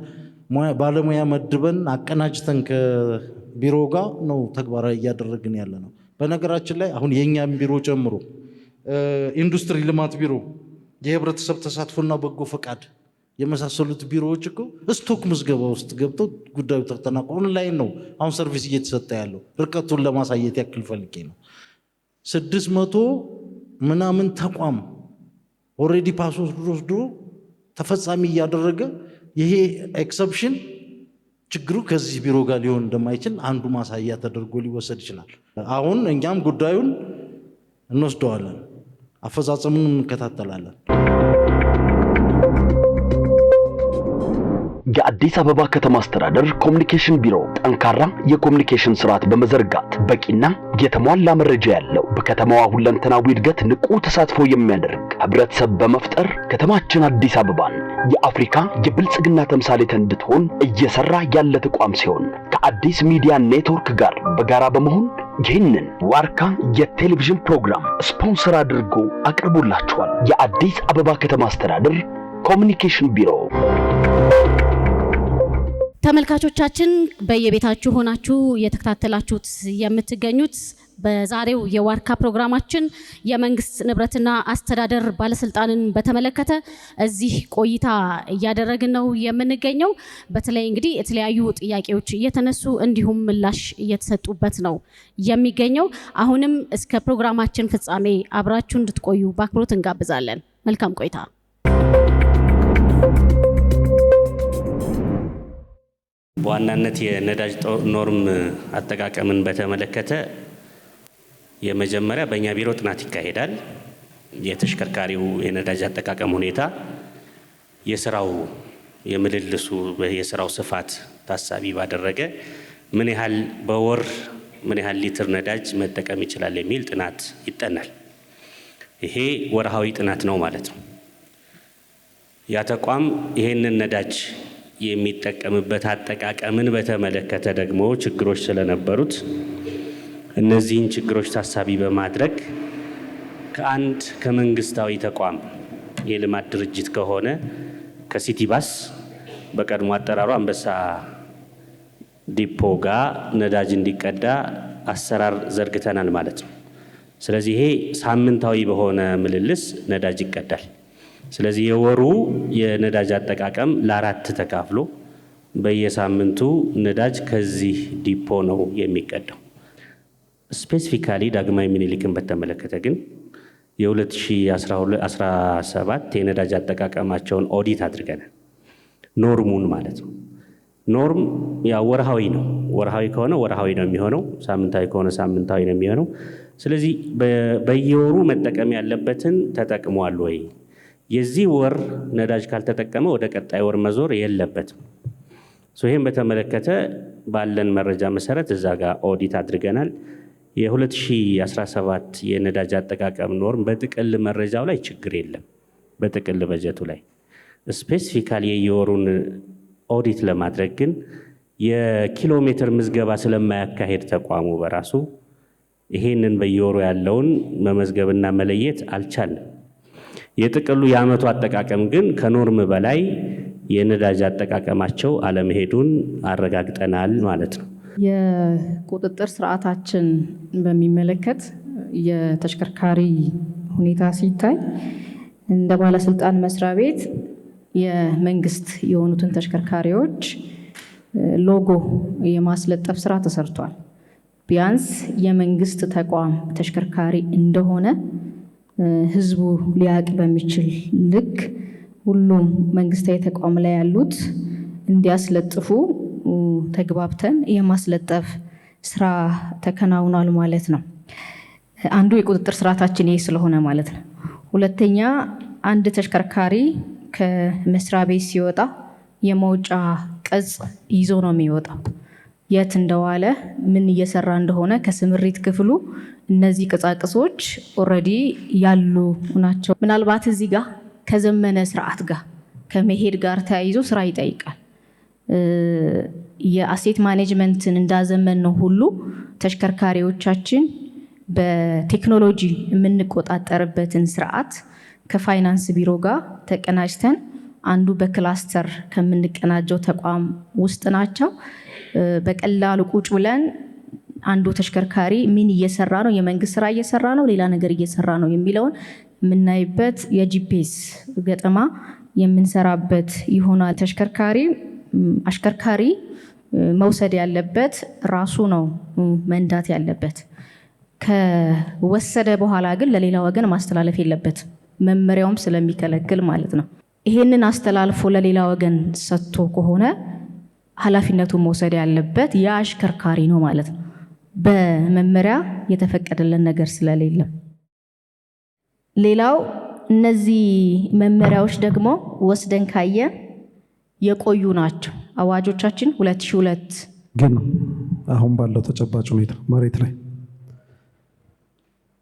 ባለሙያ መድበን አቀናጅተን ከቢሮ ጋር ነው ተግባራዊ እያደረግን ያለ ነው። በነገራችን ላይ አሁን የእኛም ቢሮ ጨምሮ ኢንዱስትሪ ልማት ቢሮ፣ የህብረተሰብ ተሳትፎና በጎ ፈቃድ የመሳሰሉት ቢሮዎች እኮ ስቶክ ምዝገባ ውስጥ ገብተው ጉዳዩ ተጠናቆ ኦንላይን ነው አሁን ሰርቪስ እየተሰጠ ያለው። ርቀቱን ለማሳየት ያክል ፈልጌ ነው። 600 ምናምን ተቋም ኦልሬዲ ፓስወርድ ወስዶ ተፈጻሚ እያደረገ ይሄ ኤክሰፕሽን ችግሩ ከዚህ ቢሮ ጋር ሊሆን እንደማይችል አንዱ ማሳያ ተደርጎ ሊወሰድ ይችላል። አሁን እኛም ጉዳዩን እንወስደዋለን፣ አፈጻጸሙን እንከታተላለን። የአዲስ አበባ ከተማ አስተዳደር ኮሚኒኬሽን ቢሮ ጠንካራ የኮሚኒኬሽን ስርዓት በመዘርጋት በቂና የተሟላ መረጃ ያለው በከተማዋ ሁለንተናዊ እድገት ንቁ ተሳትፎ የሚያደርግ ህብረተሰብ በመፍጠር ከተማችን አዲስ አበባን የአፍሪካ የብልጽግና ተምሳሌት እንድትሆን እየሰራ ያለ ተቋም ሲሆን ከአዲስ ሚዲያ ኔትወርክ ጋር በጋራ በመሆን ይህንን ዋርካ የቴሌቪዥን ፕሮግራም ስፖንሰር አድርጎ አቅርቦላችኋል። የአዲስ አበባ ከተማ አስተዳደር ኮሚኒኬሽን ቢሮ። ተመልካቾቻችን በየቤታችሁ ሆናችሁ የተከታተላችሁት የምትገኙት በዛሬው የዋርካ ፕሮግራማችን የመንግስት ንብረትና አስተዳደር ባለስልጣንን በተመለከተ እዚህ ቆይታ እያደረግን ነው የምንገኘው። በተለይ እንግዲህ የተለያዩ ጥያቄዎች እየተነሱ እንዲሁም ምላሽ እየተሰጡበት ነው የሚገኘው። አሁንም እስከ ፕሮግራማችን ፍጻሜ አብራችሁ እንድትቆዩ በአክብሮት እንጋብዛለን። መልካም ቆይታ። በዋናነት የነዳጅ ኖርም አጠቃቀምን በተመለከተ የመጀመሪያ በእኛ ቢሮ ጥናት ይካሄዳል። የተሽከርካሪው የነዳጅ አጠቃቀም ሁኔታ፣ የስራው የምልልሱ የስራው ስፋት ታሳቢ ባደረገ ምን ያህል በወር ምን ያህል ሊትር ነዳጅ መጠቀም ይችላል የሚል ጥናት ይጠናል። ይሄ ወርሃዊ ጥናት ነው ማለት ነው። ያ ተቋም ይሄንን ነዳጅ የሚጠቀምበት አጠቃቀምን በተመለከተ ደግሞ ችግሮች ስለነበሩት እነዚህን ችግሮች ታሳቢ በማድረግ ከአንድ ከመንግስታዊ ተቋም የልማት ድርጅት ከሆነ ከሲቲ ባስ በቀድሞ አጠራሩ አንበሳ ዲፖ ጋር ነዳጅ እንዲቀዳ አሰራር ዘርግተናል ማለት ነው። ስለዚህ ይሄ ሳምንታዊ በሆነ ምልልስ ነዳጅ ይቀዳል። ስለዚህ የወሩ የነዳጅ አጠቃቀም ለአራት ተካፍሎ በየሳምንቱ ነዳጅ ከዚህ ዲፖ ነው የሚቀዳው። ስፔሲፊካሊ ዳግማዊ ምኒልክን በተመለከተ ግን የ2017 የነዳጅ አጠቃቀማቸውን ኦዲት አድርገናል። ኖርሙን ማለት ነው። ኖርም ያው ወርሃዊ ነው። ወርሃዊ ከሆነ ወርሃዊ ነው የሚሆነው፣ ሳምንታዊ ከሆነ ሳምንታዊ ነው የሚሆነው። ስለዚህ በየወሩ መጠቀም ያለበትን ተጠቅሟል ወይ? የዚህ ወር ነዳጅ ካልተጠቀመ ወደ ቀጣይ ወር መዞር የለበትም። ይህን በተመለከተ ባለን መረጃ መሰረት እዛ ጋር ኦዲት አድርገናል። የ2017 የነዳጅ አጠቃቀም ኖርም በጥቅል መረጃው ላይ ችግር የለም። በጥቅል በጀቱ ላይ ስፔሲፊካሊ የየወሩን ኦዲት ለማድረግ ግን የኪሎ ሜትር ምዝገባ ስለማያካሄድ ተቋሙ በራሱ ይሄንን በየወሩ ያለውን መመዝገብና መለየት አልቻለም። የጥቅሉ የዓመቱ አጠቃቀም ግን ከኖርም በላይ የነዳጅ አጠቃቀማቸው አለመሄዱን አረጋግጠናል ማለት ነው። የቁጥጥር ስርዓታችን በሚመለከት የተሽከርካሪ ሁኔታ ሲታይ እንደ ባለስልጣን መስሪያ ቤት የመንግስት የሆኑትን ተሽከርካሪዎች ሎጎ የማስለጠፍ ስራ ተሰርቷል። ቢያንስ የመንግስት ተቋም ተሽከርካሪ እንደሆነ ህዝቡ ሊያቅ በሚችል ልክ ሁሉም መንግስታዊ ተቋም ላይ ያሉት እንዲያስለጥፉ ተግባብተን የማስለጠፍ ስራ ተከናውኗል ማለት ነው። አንዱ የቁጥጥር ስርዓታችን ይሄ ስለሆነ ማለት ነው። ሁለተኛ አንድ ተሽከርካሪ ከመስሪያ ቤት ሲወጣ የመውጫ ቅጽ ይዞ ነው የሚወጣው። የት እንደዋለ ምን እየሰራ እንደሆነ ከስምሪት ክፍሉ እነዚህ ቅጻቅጾች ኦልሬዲ ያሉ ናቸው። ምናልባት እዚህ ጋር ከዘመነ ስርዓት ጋር ከመሄድ ጋር ተያይዞ ስራ ይጠይቃል። የአሴት ማኔጅመንትን እንዳዘመን ነው ሁሉ ተሽከርካሪዎቻችን በቴክኖሎጂ የምንቆጣጠርበትን ስርዓት ከፋይናንስ ቢሮ ጋር ተቀናጅተን አንዱ በክላስተር ከምንቀናጀው ተቋም ውስጥ ናቸው። በቀላሉ ቁጭ ብለን አንዱ ተሽከርካሪ ምን እየሰራ ነው፣ የመንግስት ስራ እየሰራ ነው፣ ሌላ ነገር እየሰራ ነው የሚለውን የምናይበት የጂፒኤስ ገጠማ የምንሰራበት ይሆናል። አሽከርካሪ መውሰድ ያለበት ራሱ ነው መንዳት ያለበት። ከወሰደ በኋላ ግን ለሌላ ወገን ማስተላለፍ የለበትም፣ መመሪያውም ስለሚከለክል ማለት ነው። ይሄንን አስተላልፎ ለሌላ ወገን ሰጥቶ ከሆነ ኃላፊነቱን መውሰድ ያለበት የአሽከርካሪ ነው ማለት ነው፣ በመመሪያ የተፈቀደለን ነገር ስለሌለ። ሌላው እነዚህ መመሪያዎች ደግሞ ወስደን ካየን የቆዩ ናቸው። አዋጆቻችን 2002 ግን አሁን ባለው ተጨባጭ ሁኔታ መሬት ላይ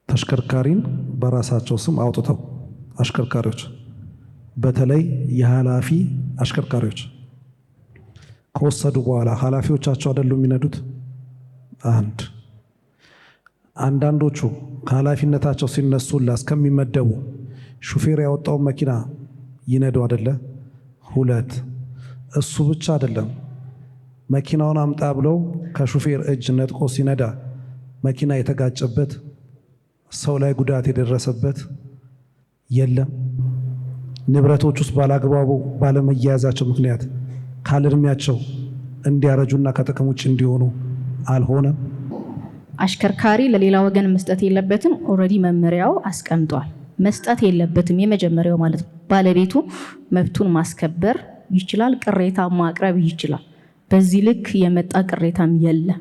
ተሽከርካሪን በራሳቸው ስም አውጥተው አሽከርካሪዎች በተለይ የኃላፊ አሽከርካሪዎች ከወሰዱ በኋላ ኃላፊዎቻቸው አይደሉም የሚነዱት። አንዳንዶቹ ከኃላፊነታቸው ሲነሱላ እስከሚመደቡ ሹፌር ያወጣውን መኪና ይነዱ አይደለ? 2 እሱ ብቻ አይደለም፣ መኪናውን አምጣ ብለው ከሹፌር እጅ ነጥቆ ሲነዳ መኪና የተጋጨበት ሰው ላይ ጉዳት የደረሰበት የለም። ንብረቶች ውስጥ ባላግባቡ ባለመያያዛቸው ምክንያት ካለእድሜያቸው እንዲያረጁና ከጥቅም ውጭ እንዲሆኑ አልሆነም። አሽከርካሪ ለሌላ ወገን መስጠት የለበትም። ኦልሬዲ መመሪያው አስቀምጧል። መስጠት የለበትም የመጀመሪያው ማለት ነው። ባለቤቱ መብቱን ማስከበር ይችላል፣ ቅሬታ ማቅረብ ይችላል። በዚህ ልክ የመጣ ቅሬታም የለም።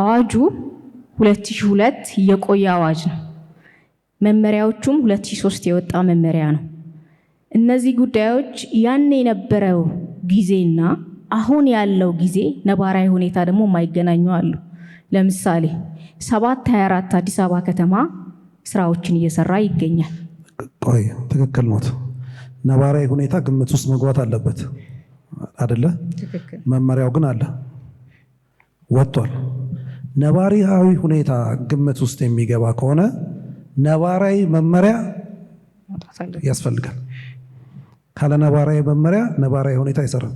አዋጁ 2002 የቆየ አዋጅ ነው። መመሪያዎቹም 2003 የወጣ መመሪያ ነው። እነዚህ ጉዳዮች ያን የነበረው ጊዜና አሁን ያለው ጊዜ ነባራዊ ሁኔታ ደግሞ የማይገናኙ አሉ። ለምሳሌ 724 አዲስ አበባ ከተማ ስራዎችን እየሰራ ይገኛል። ቆይ ትክክል ነው። ነባራዊ ሁኔታ ግምት ውስጥ መግባት አለበት አይደለ? መመሪያው ግን አለ ወጥቷል። ነባራዊ ሁኔታ ግምት ውስጥ የሚገባ ከሆነ ነባራዊ መመሪያ ያስፈልጋል። ካለ ነባራዊ መመሪያ ነባራዊ ሁኔታ አይሰራም።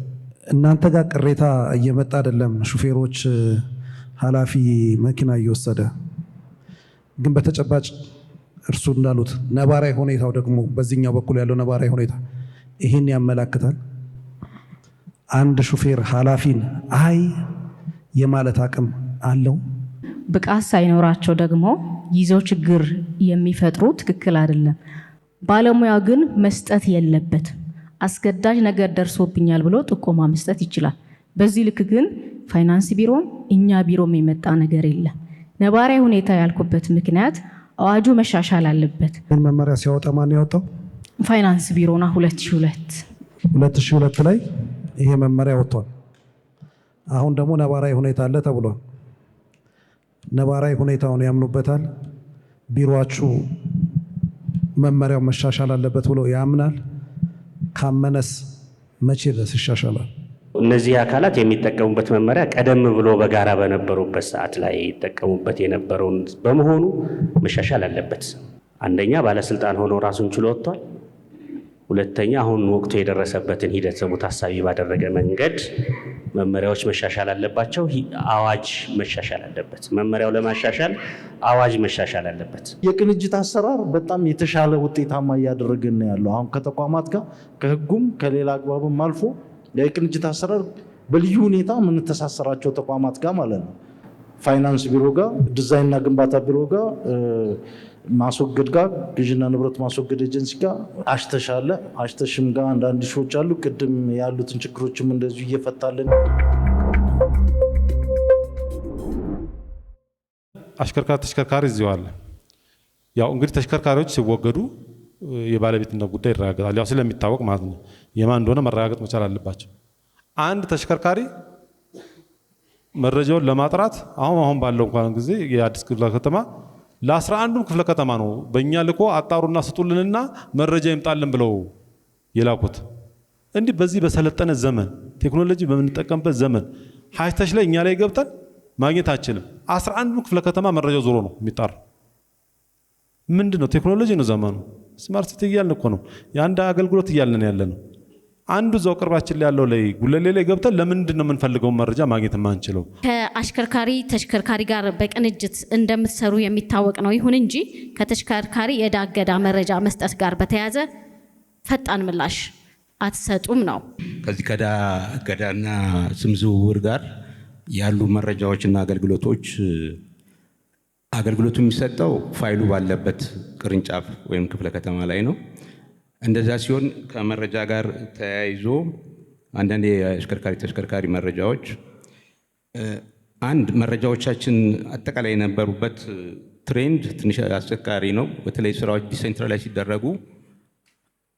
እናንተ ጋር ቅሬታ እየመጣ አይደለም፣ ሹፌሮች ኃላፊ መኪና እየወሰደ ግን በተጨባጭ እርሱ እንዳሉት ነባራዊ ሁኔታው ደግሞ በዚህኛው በኩል ያለው ነባራዊ ሁኔታ ይህን ያመላክታል። አንድ ሹፌር ኃላፊን አይ የማለት አቅም አለው። ብቃት ሳይኖራቸው ደግሞ ይዘው ችግር የሚፈጥሩ ትክክል አይደለም። ባለሙያው ግን መስጠት የለበትም። አስገዳጅ ነገር ደርሶብኛል ብሎ ጥቆማ መስጠት ይችላል። በዚህ ልክ ግን ፋይናንስ ቢሮም እኛ ቢሮም የመጣ ነገር የለም። ነባራዊ ሁኔታ ያልኩበት ምክንያት አዋጁ መሻሻል አለበት። መመሪያ ሲያወጣ ማን ያወጣው? ፋይናንስ ቢሮና 2002 ላይ ይሄ መመሪያ ወጥቷል። አሁን ደግሞ ነባራዊ ሁኔታ አለ ተብሏል። ነባራዊ ሁኔታውን ያምኑበታል? ቢሮአችሁ መመሪያው መሻሻል አለበት ብሎ ያምናል? ካመነስ መቼ ድረስ ይሻሻላል? እነዚህ አካላት የሚጠቀሙበት መመሪያ ቀደም ብሎ በጋራ በነበሩበት ሰዓት ላይ ይጠቀሙበት የነበረውን በመሆኑ መሻሻል አለበት። አንደኛ ባለስልጣን ሆኖ ራሱን ችሎ ወጥቷል። ሁለተኛ አሁን ወቅቱ የደረሰበትን ሂደት ደግሞ ታሳቢ ባደረገ መንገድ መመሪያዎች መሻሻል አለባቸው። አዋጅ መሻሻል አለበት። መመሪያው ለማሻሻል አዋጅ መሻሻል አለበት። የቅንጅት አሰራር በጣም የተሻለ ውጤታማ እያደረገን ነው ያለው። አሁን ከተቋማት ጋር ከህጉም ከሌላ አግባብም አልፎ የቅንጅት አሰራር በልዩ ሁኔታ የምንተሳሰራቸው ተቋማት ጋር ማለት ነው። ፋይናንስ ቢሮ ጋር፣ ዲዛይንና ግንባታ ቢሮ ጋር፣ ማስወገድ ጋር፣ ግዥና ንብረት ማስወገድ ኤጀንሲ ጋር፣ አሽተሽ አለ። አሽተሽም ጋር አንዳንድ ሾች አሉ። ቅድም ያሉትን ችግሮችም እንደዚሁ እየፈታልን። ተሽከርካሪ እዚሁ አለ። ያው እንግዲህ ተሽከርካሪዎች ሲወገዱ የባለቤትነት ጉዳይ ይረጋገጣል። ያው ስለሚታወቅ ማለት ነው የማን እንደሆነ መረጋገጥ መቻል አለባቸው። አንድ ተሽከርካሪ መረጃውን ለማጥራት አሁን ባለው እንኳን ጊዜ የአዲስ ክፍለ ከተማ ለ11ዱም ክፍለ ከተማ ነው በእኛ ልኮ አጣሩና ስጡልንና መረጃ ይምጣልን ብለው የላኩት። እንዲህ በዚህ በሰለጠነ ዘመን ቴክኖሎጂ በምንጠቀምበት ዘመን ሃሽታግ ላይ እኛ ላይ ገብተን ማግኘት አንችልም። 11ዱም ክፍለ ከተማ መረጃው ዞሮ ነው የሚጣር። ምንድነው? ቴክኖሎጂ ነው ዘመኑ። ስማርት ሲቲ እያልን እኮ ነው የአንድ አገልግሎት እያልን ያለ ነው። አንዱ እዛው ቅርባችን ላይ ያለው ላይ ጉለሌ ላይ ገብተን ለምንድን ነው የምንፈልገውን መረጃ ማግኘት የማንችለው? ከአሽከርካሪ ተሽከርካሪ ጋር በቅንጅት እንደምትሰሩ የሚታወቅ ነው። ይሁን እንጂ ከተሽከርካሪ የዕዳ እገዳ መረጃ መስጠት ጋር በተያያዘ ፈጣን ምላሽ አትሰጡም ነው። ከዚህ ከዕዳ እገዳና ስም ዝውውር ጋር ያሉ መረጃዎችና አገልግሎቶች አገልግሎቱ የሚሰጠው ፋይሉ ባለበት ቅርንጫፍ ወይም ክፍለ ከተማ ላይ ነው። እንደዛ ሲሆን ከመረጃ ጋር ተያይዞ አንዳንድ የአሽከርካሪ ተሽከርካሪ መረጃዎች አንድ መረጃዎቻችን አጠቃላይ የነበሩበት ትሬንድ ትንሽ አስቸጋሪ ነው። በተለይ ስራዎች ዲሴንትራላይዝ ሲደረጉ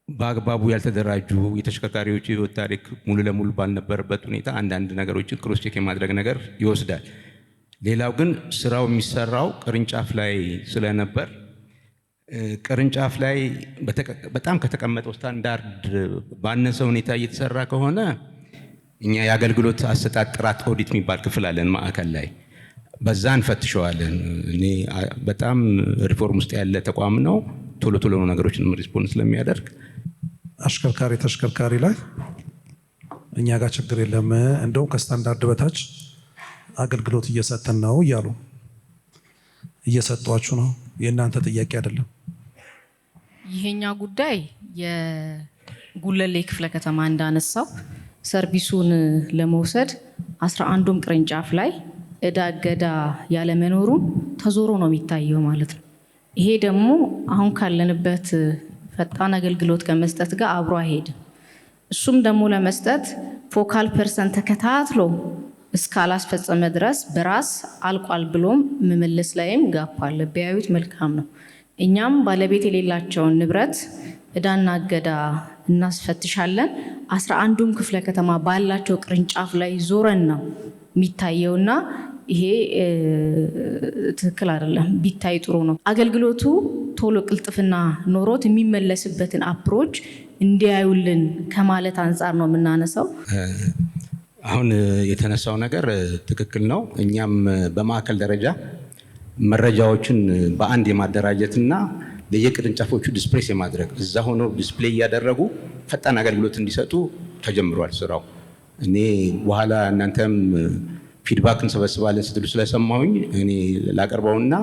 በአግባቡ ያልተደራጁ የተሽከርካሪዎች የህይወት ታሪክ ሙሉ ለሙሉ ባልነበረበት ሁኔታ አንዳንድ ነገሮችን ክሮስ ቼክ የማድረግ ነገር ይወስዳል። ሌላው ግን ስራው የሚሰራው ቅርንጫፍ ላይ ስለነበር ቅርንጫፍ ላይ በጣም ከተቀመጠው ስታንዳርድ ባነሰ ሁኔታ እየተሰራ ከሆነ እኛ የአገልግሎት አሰጣጥ ጥራት ኦዲት የሚባል ክፍል አለን ማዕከል ላይ፣ በዛ እንፈትሸዋለን። እኔ በጣም ሪፎርም ውስጥ ያለ ተቋም ነው። ቶሎ ቶሎ ነገሮችን ሪስፖንስ ስለሚያደርግ አሽከርካሪ ተሽከርካሪ ላይ እኛ ጋር ችግር የለም፣ እንደውም ከስታንዳርድ በታች አገልግሎት እየሰጠን ነው እያሉ እየሰጧችሁ ነው። የእናንተ ጥያቄ አይደለም። ይሄኛ ጉዳይ የጉለሌ ክፍለ ከተማ እንዳነሳው ሰርቪሱን ለመውሰድ 11ዱም ቅርንጫፍ ላይ ዕዳ እገዳ ያለመኖሩን ተዞሮ ነው የሚታየው ማለት ነው። ይሄ ደግሞ አሁን ካለንበት ፈጣን አገልግሎት ከመስጠት ጋር አብሮ አይሄድም። እሱም ደግሞ ለመስጠት ፎካል ፐርሰን ተከታትሎ እስካላስፈጸመ ድረስ በራስ አልቋል ብሎም መመለስ ላይም ጋፕ አለ። ቢያዩት መልካም ነው። እኛም ባለቤት የሌላቸውን ንብረት ዕዳና እገዳ እናስፈትሻለን። 11ዱም ክፍለ ከተማ ባላቸው ቅርንጫፍ ላይ ዞረን ነው የሚታየውና ይሄ ትክክል አይደለም። ቢታይ ጥሩ ነው። አገልግሎቱ ቶሎ ቅልጥፍና ኖሮት የሚመለስበትን አፕሮች እንዲያዩልን ከማለት አንጻር ነው የምናነሳው። አሁን የተነሳው ነገር ትክክል ነው። እኛም በማዕከል ደረጃ መረጃዎችን በአንድ የማደራጀትና ለየቅርንጫፎቹ ዲስፕሌስ የማድረግ እዛ ሆኖ ዲስፕሌይ እያደረጉ ፈጣን አገልግሎት እንዲሰጡ ተጀምሯል ስራው። እኔ በኋላ እናንተም ፊድባክ እንሰበስባለን ስትሉ ስለሰማሁኝ እኔ ላቀርበውና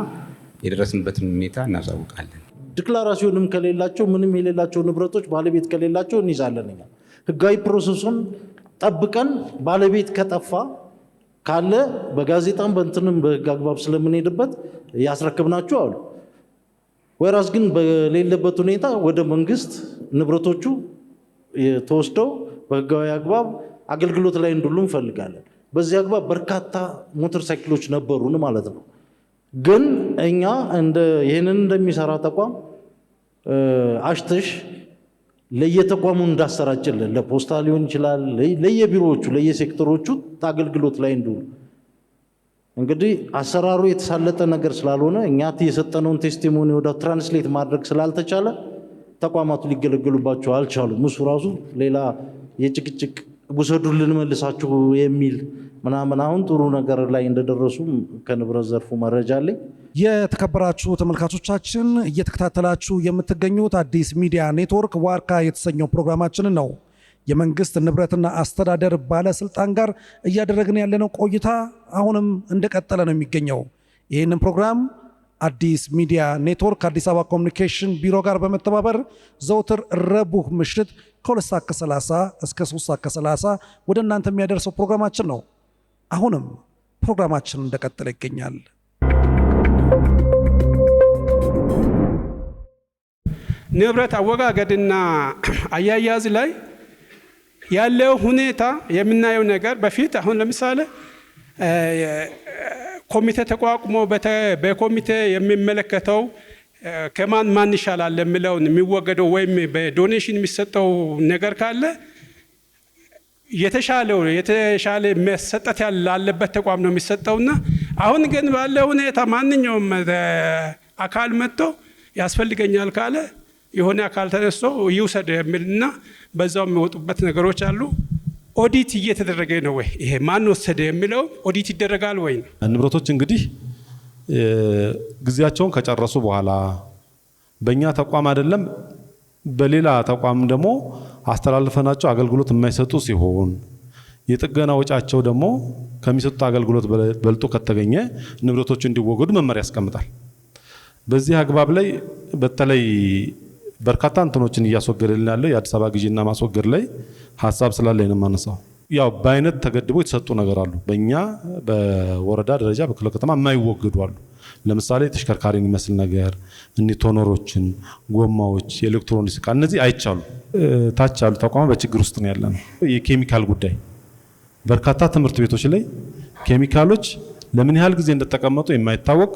የደረስንበትን ሁኔታ እናሳውቃለን። ዲክላራሲዮንም ከሌላቸው ምንም የሌላቸው ንብረቶች ባለቤት ከሌላቸው እንይዛለን። እኛ ህጋዊ ፕሮሰሱን ጠብቀን ባለቤት ከጠፋ ካለ በጋዜጣም በእንትንም በህግ አግባብ ስለምንሄድበት ያስረክብናችሁ አሉ። ወይራስ ግን በሌለበት ሁኔታ ወደ መንግስት ንብረቶቹ ተወስደው በህጋዊ አግባብ አገልግሎት ላይ እንዲውሉ እንፈልጋለን። በዚህ አግባብ በርካታ ሞተር ሳይክሎች ነበሩን ማለት ነው። ግን እኛ ይህንን እንደሚሰራ ተቋም አሽተሽ ለየተቋሙ እንዳሰራጭልን ለፖስታ ሊሆን ይችላል፣ ለየቢሮዎቹ ለየሴክተሮቹ አገልግሎት ላይ እንዲውሉ። እንግዲህ አሰራሩ የተሳለጠ ነገር ስላልሆነ እኛ የሰጠነውን ቴስቲሞኒ ወደ ትራንስሌት ማድረግ ስላልተቻለ ተቋማቱ ሊገለገሉባቸው አልቻሉም። እሱ ራሱ ሌላ የጭቅጭቅ ውሰዱን ልንመልሳችሁ የሚል ምናምን አሁን ጥሩ ነገር ላይ እንደደረሱ ከንብረት ዘርፉ መረጃ አለኝ። የተከበራችሁ ተመልካቾቻችን እየተከታተላችሁ የምትገኙት አዲስ ሚዲያ ኔትወርክ ዋርካ የተሰኘው ፕሮግራማችንን ነው። የመንግስት ንብረትና አስተዳደር ባለስልጣን ጋር እያደረግን ያለነው ቆይታ አሁንም እንደቀጠለ ነው የሚገኘው። ይህንን ፕሮግራም አዲስ ሚዲያ ኔትወርክ አዲስ አበባ ኮሚኒኬሽን ቢሮ ጋር በመተባበር ዘውትር ረቡዕ ምሽት ከ2:30 እስከ 3:30 ወደ እናንተ የሚያደርሰው ፕሮግራማችን ነው። አሁንም ፕሮግራማችን እንደቀጠለ ይገኛል። ንብረት አወጋገድና አያያዝ ላይ ያለው ሁኔታ የምናየው ነገር በፊት አሁን ለምሳሌ ኮሚቴ ተቋቁሞ በኮሚቴ የሚመለከተው ከማን ማን ይሻላል የሚለውን የሚወገደው ወይም በዶኔሽን የሚሰጠው ነገር ካለ የተሻለ መሰጠት ያለበት ተቋም ነው የሚሰጠውና አሁን ግን ባለው ሁኔታ ማንኛውም አካል መጥቶ ያስፈልገኛል ካለ የሆነ አካል ተነስቶ ይውሰድ የሚልና በዛው የሚወጡበት ነገሮች አሉ። ኦዲት እየተደረገ ነው ወይ? ይሄ ማን ወሰደ የሚለው ኦዲት ይደረጋል ወይ? ንብረቶች እንግዲህ ጊዜያቸውን ከጨረሱ በኋላ በእኛ ተቋም አይደለም በሌላ ተቋም ደግሞ አስተላልፈናቸው አገልግሎት የማይሰጡ ሲሆን የጥገና ወጫቸው ደግሞ ከሚሰጡት አገልግሎት በልጦ ከተገኘ ንብረቶች እንዲወገዱ መመሪያ ያስቀምጣል። በዚህ አግባብ ላይ በተለይ በርካታ እንትኖችን እያስወገደልን ያለው የአዲስ አበባ ግዢና ማስወገድ ላይ ሀሳብ ስላለኝ ነው የማነሳው። ያው በአይነት ተገድቦ የተሰጡ ነገር አሉ። በእኛ በወረዳ ደረጃ በክፍለ ከተማ የማይወገዱ አሉ። ለምሳሌ ተሽከርካሪን የሚመስል ነገር ቶነሮችን፣ ጎማዎች፣ የኤሌክትሮኒክስ ዕቃ እነዚህ አይቻሉ። ታች ያሉ ተቋማት በችግር ውስጥ ነው ያለ ነው። የኬሚካል ጉዳይ በርካታ ትምህርት ቤቶች ላይ ኬሚካሎች ለምን ያህል ጊዜ እንደተቀመጡ የማይታወቅ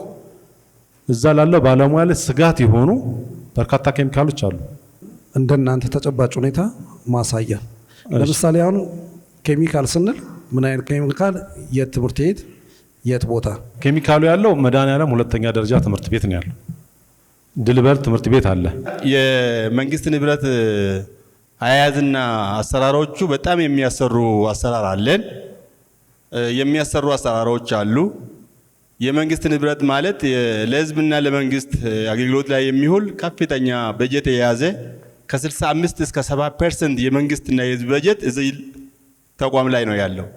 እዛ ላለው ባለሙያ ላይ ስጋት የሆኑ በርካታ ኬሚካሎች አሉ። እንደናንተ ተጨባጭ ሁኔታ ማሳያ ለምሳሌ አሁን ኬሚካል ስንል ምን አይነት ኬሚካል፣ የት ትምህርት ቤት፣ የት ቦታ? ኬሚካሉ ያለው መድኃኔዓለም ሁለተኛ ደረጃ ትምህርት ቤት ነው ያለው። ድልበር ትምህርት ቤት አለ። የመንግስት ንብረት አያያዝና አሰራሮቹ በጣም የሚያሰሩ አሰራር አለን። የሚያሰሩ አሰራሮች አሉ። የመንግስት ንብረት ማለት ለህዝብና ለመንግስት አገልግሎት ላይ የሚውል ከፍተኛ በጀት የያዘ ከ65 እስከ 70% የመንግስትና የህዝብ በጀት እዚህ ተቋም ላይ ነው ያለው።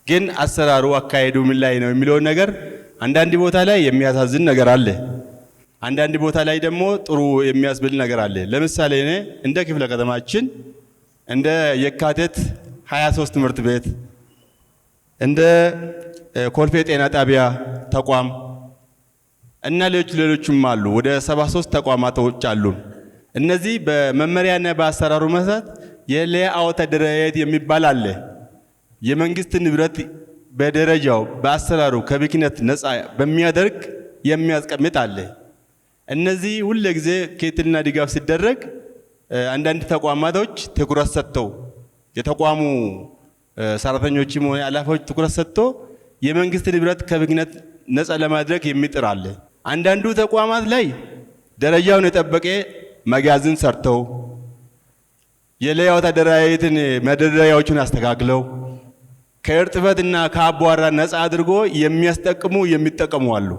ግን አሰራሩ አካሄዱ ምን ላይ ነው የሚለውን ነገር አንዳንድ ቦታ ላይ የሚያሳዝን ነገር አለ፣ አንዳንድ ቦታ ላይ ደግሞ ጥሩ የሚያስብል ነገር አለ። ለምሳሌ እኔ እንደ ክፍለ ከተማችን እንደ የካቲት 23 ትምህርት ቤት፣ እንደ ኮልፌ ጤና ጣቢያ ተቋም እና ሌሎችም አሉ። ወደ 73 ተቋማቶች አሉ። እነዚህ በመመሪያና በአሰራሩ መሰረት የሌአውት አደረጃጀት የሚባል አለ። የመንግስት ንብረት በደረጃው በአሰራሩ ከብክነት ነፃ በሚያደርግ የሚያስቀምጥ አለ። እነዚህ ሁሉ ጊዜ ክትትልና ድጋፍ ሲደረግ አንዳንድ ተቋማቶች ትኩረት ሰጥተው የተቋሙ ሰራተኞችም ሆነ ኃላፊዎች ትኩረት ሰጥተው የመንግስት ንብረት ከብክነት ነፃ ለማድረግ የሚጥር አለ። አንዳንዱ ተቋማት ላይ ደረጃውን የጠበቀ መጋዘን ሰርተው የሌአውት አደረጃጀትን መደርደሪያዎችን አስተካክለው ከእርጥበትና ከአቧራ ነፃ አድርጎ የሚጠቀሙ አሉ።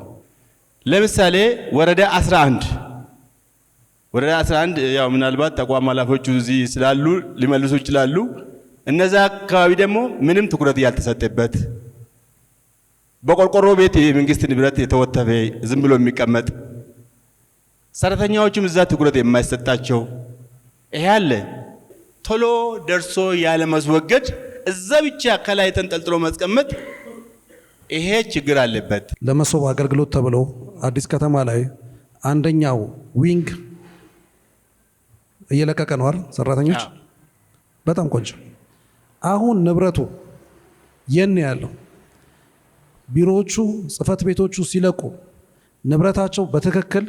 ለምሳሌ ወረዳ 11 ያው ምናልባት ተቋም ኃላፊዎቹ እዚህ ስላሉ ሊመልሱ ይችላሉ። እነዛ አካባቢ ደግሞ ምንም ትኩረት ያልተሰጠበት በቆርቆሮ ቤት የመንግስት ንብረት የተወተፈ ዝም ብሎ የሚቀመጥ ሰራተኛዎችም እዛ ትኩረት የማይሰጣቸው ይሄ አለ። ቶሎ ደርሶ ያለ ማስወገድ እዛ ብቻ ከላይ ተንጠልጥሎ ማስቀመጥ ይሄ ችግር አለበት። ለመሶብ አገልግሎት ተብሎ አዲስ ከተማ ላይ አንደኛው ዊንግ እየለቀቀ ነው አይደል? ሰራተኞች በጣም ቆንጆ። አሁን ንብረቱ የት ያለው? ቢሮዎቹ ጽህፈት ቤቶቹ ሲለቁ ንብረታቸው በትክክል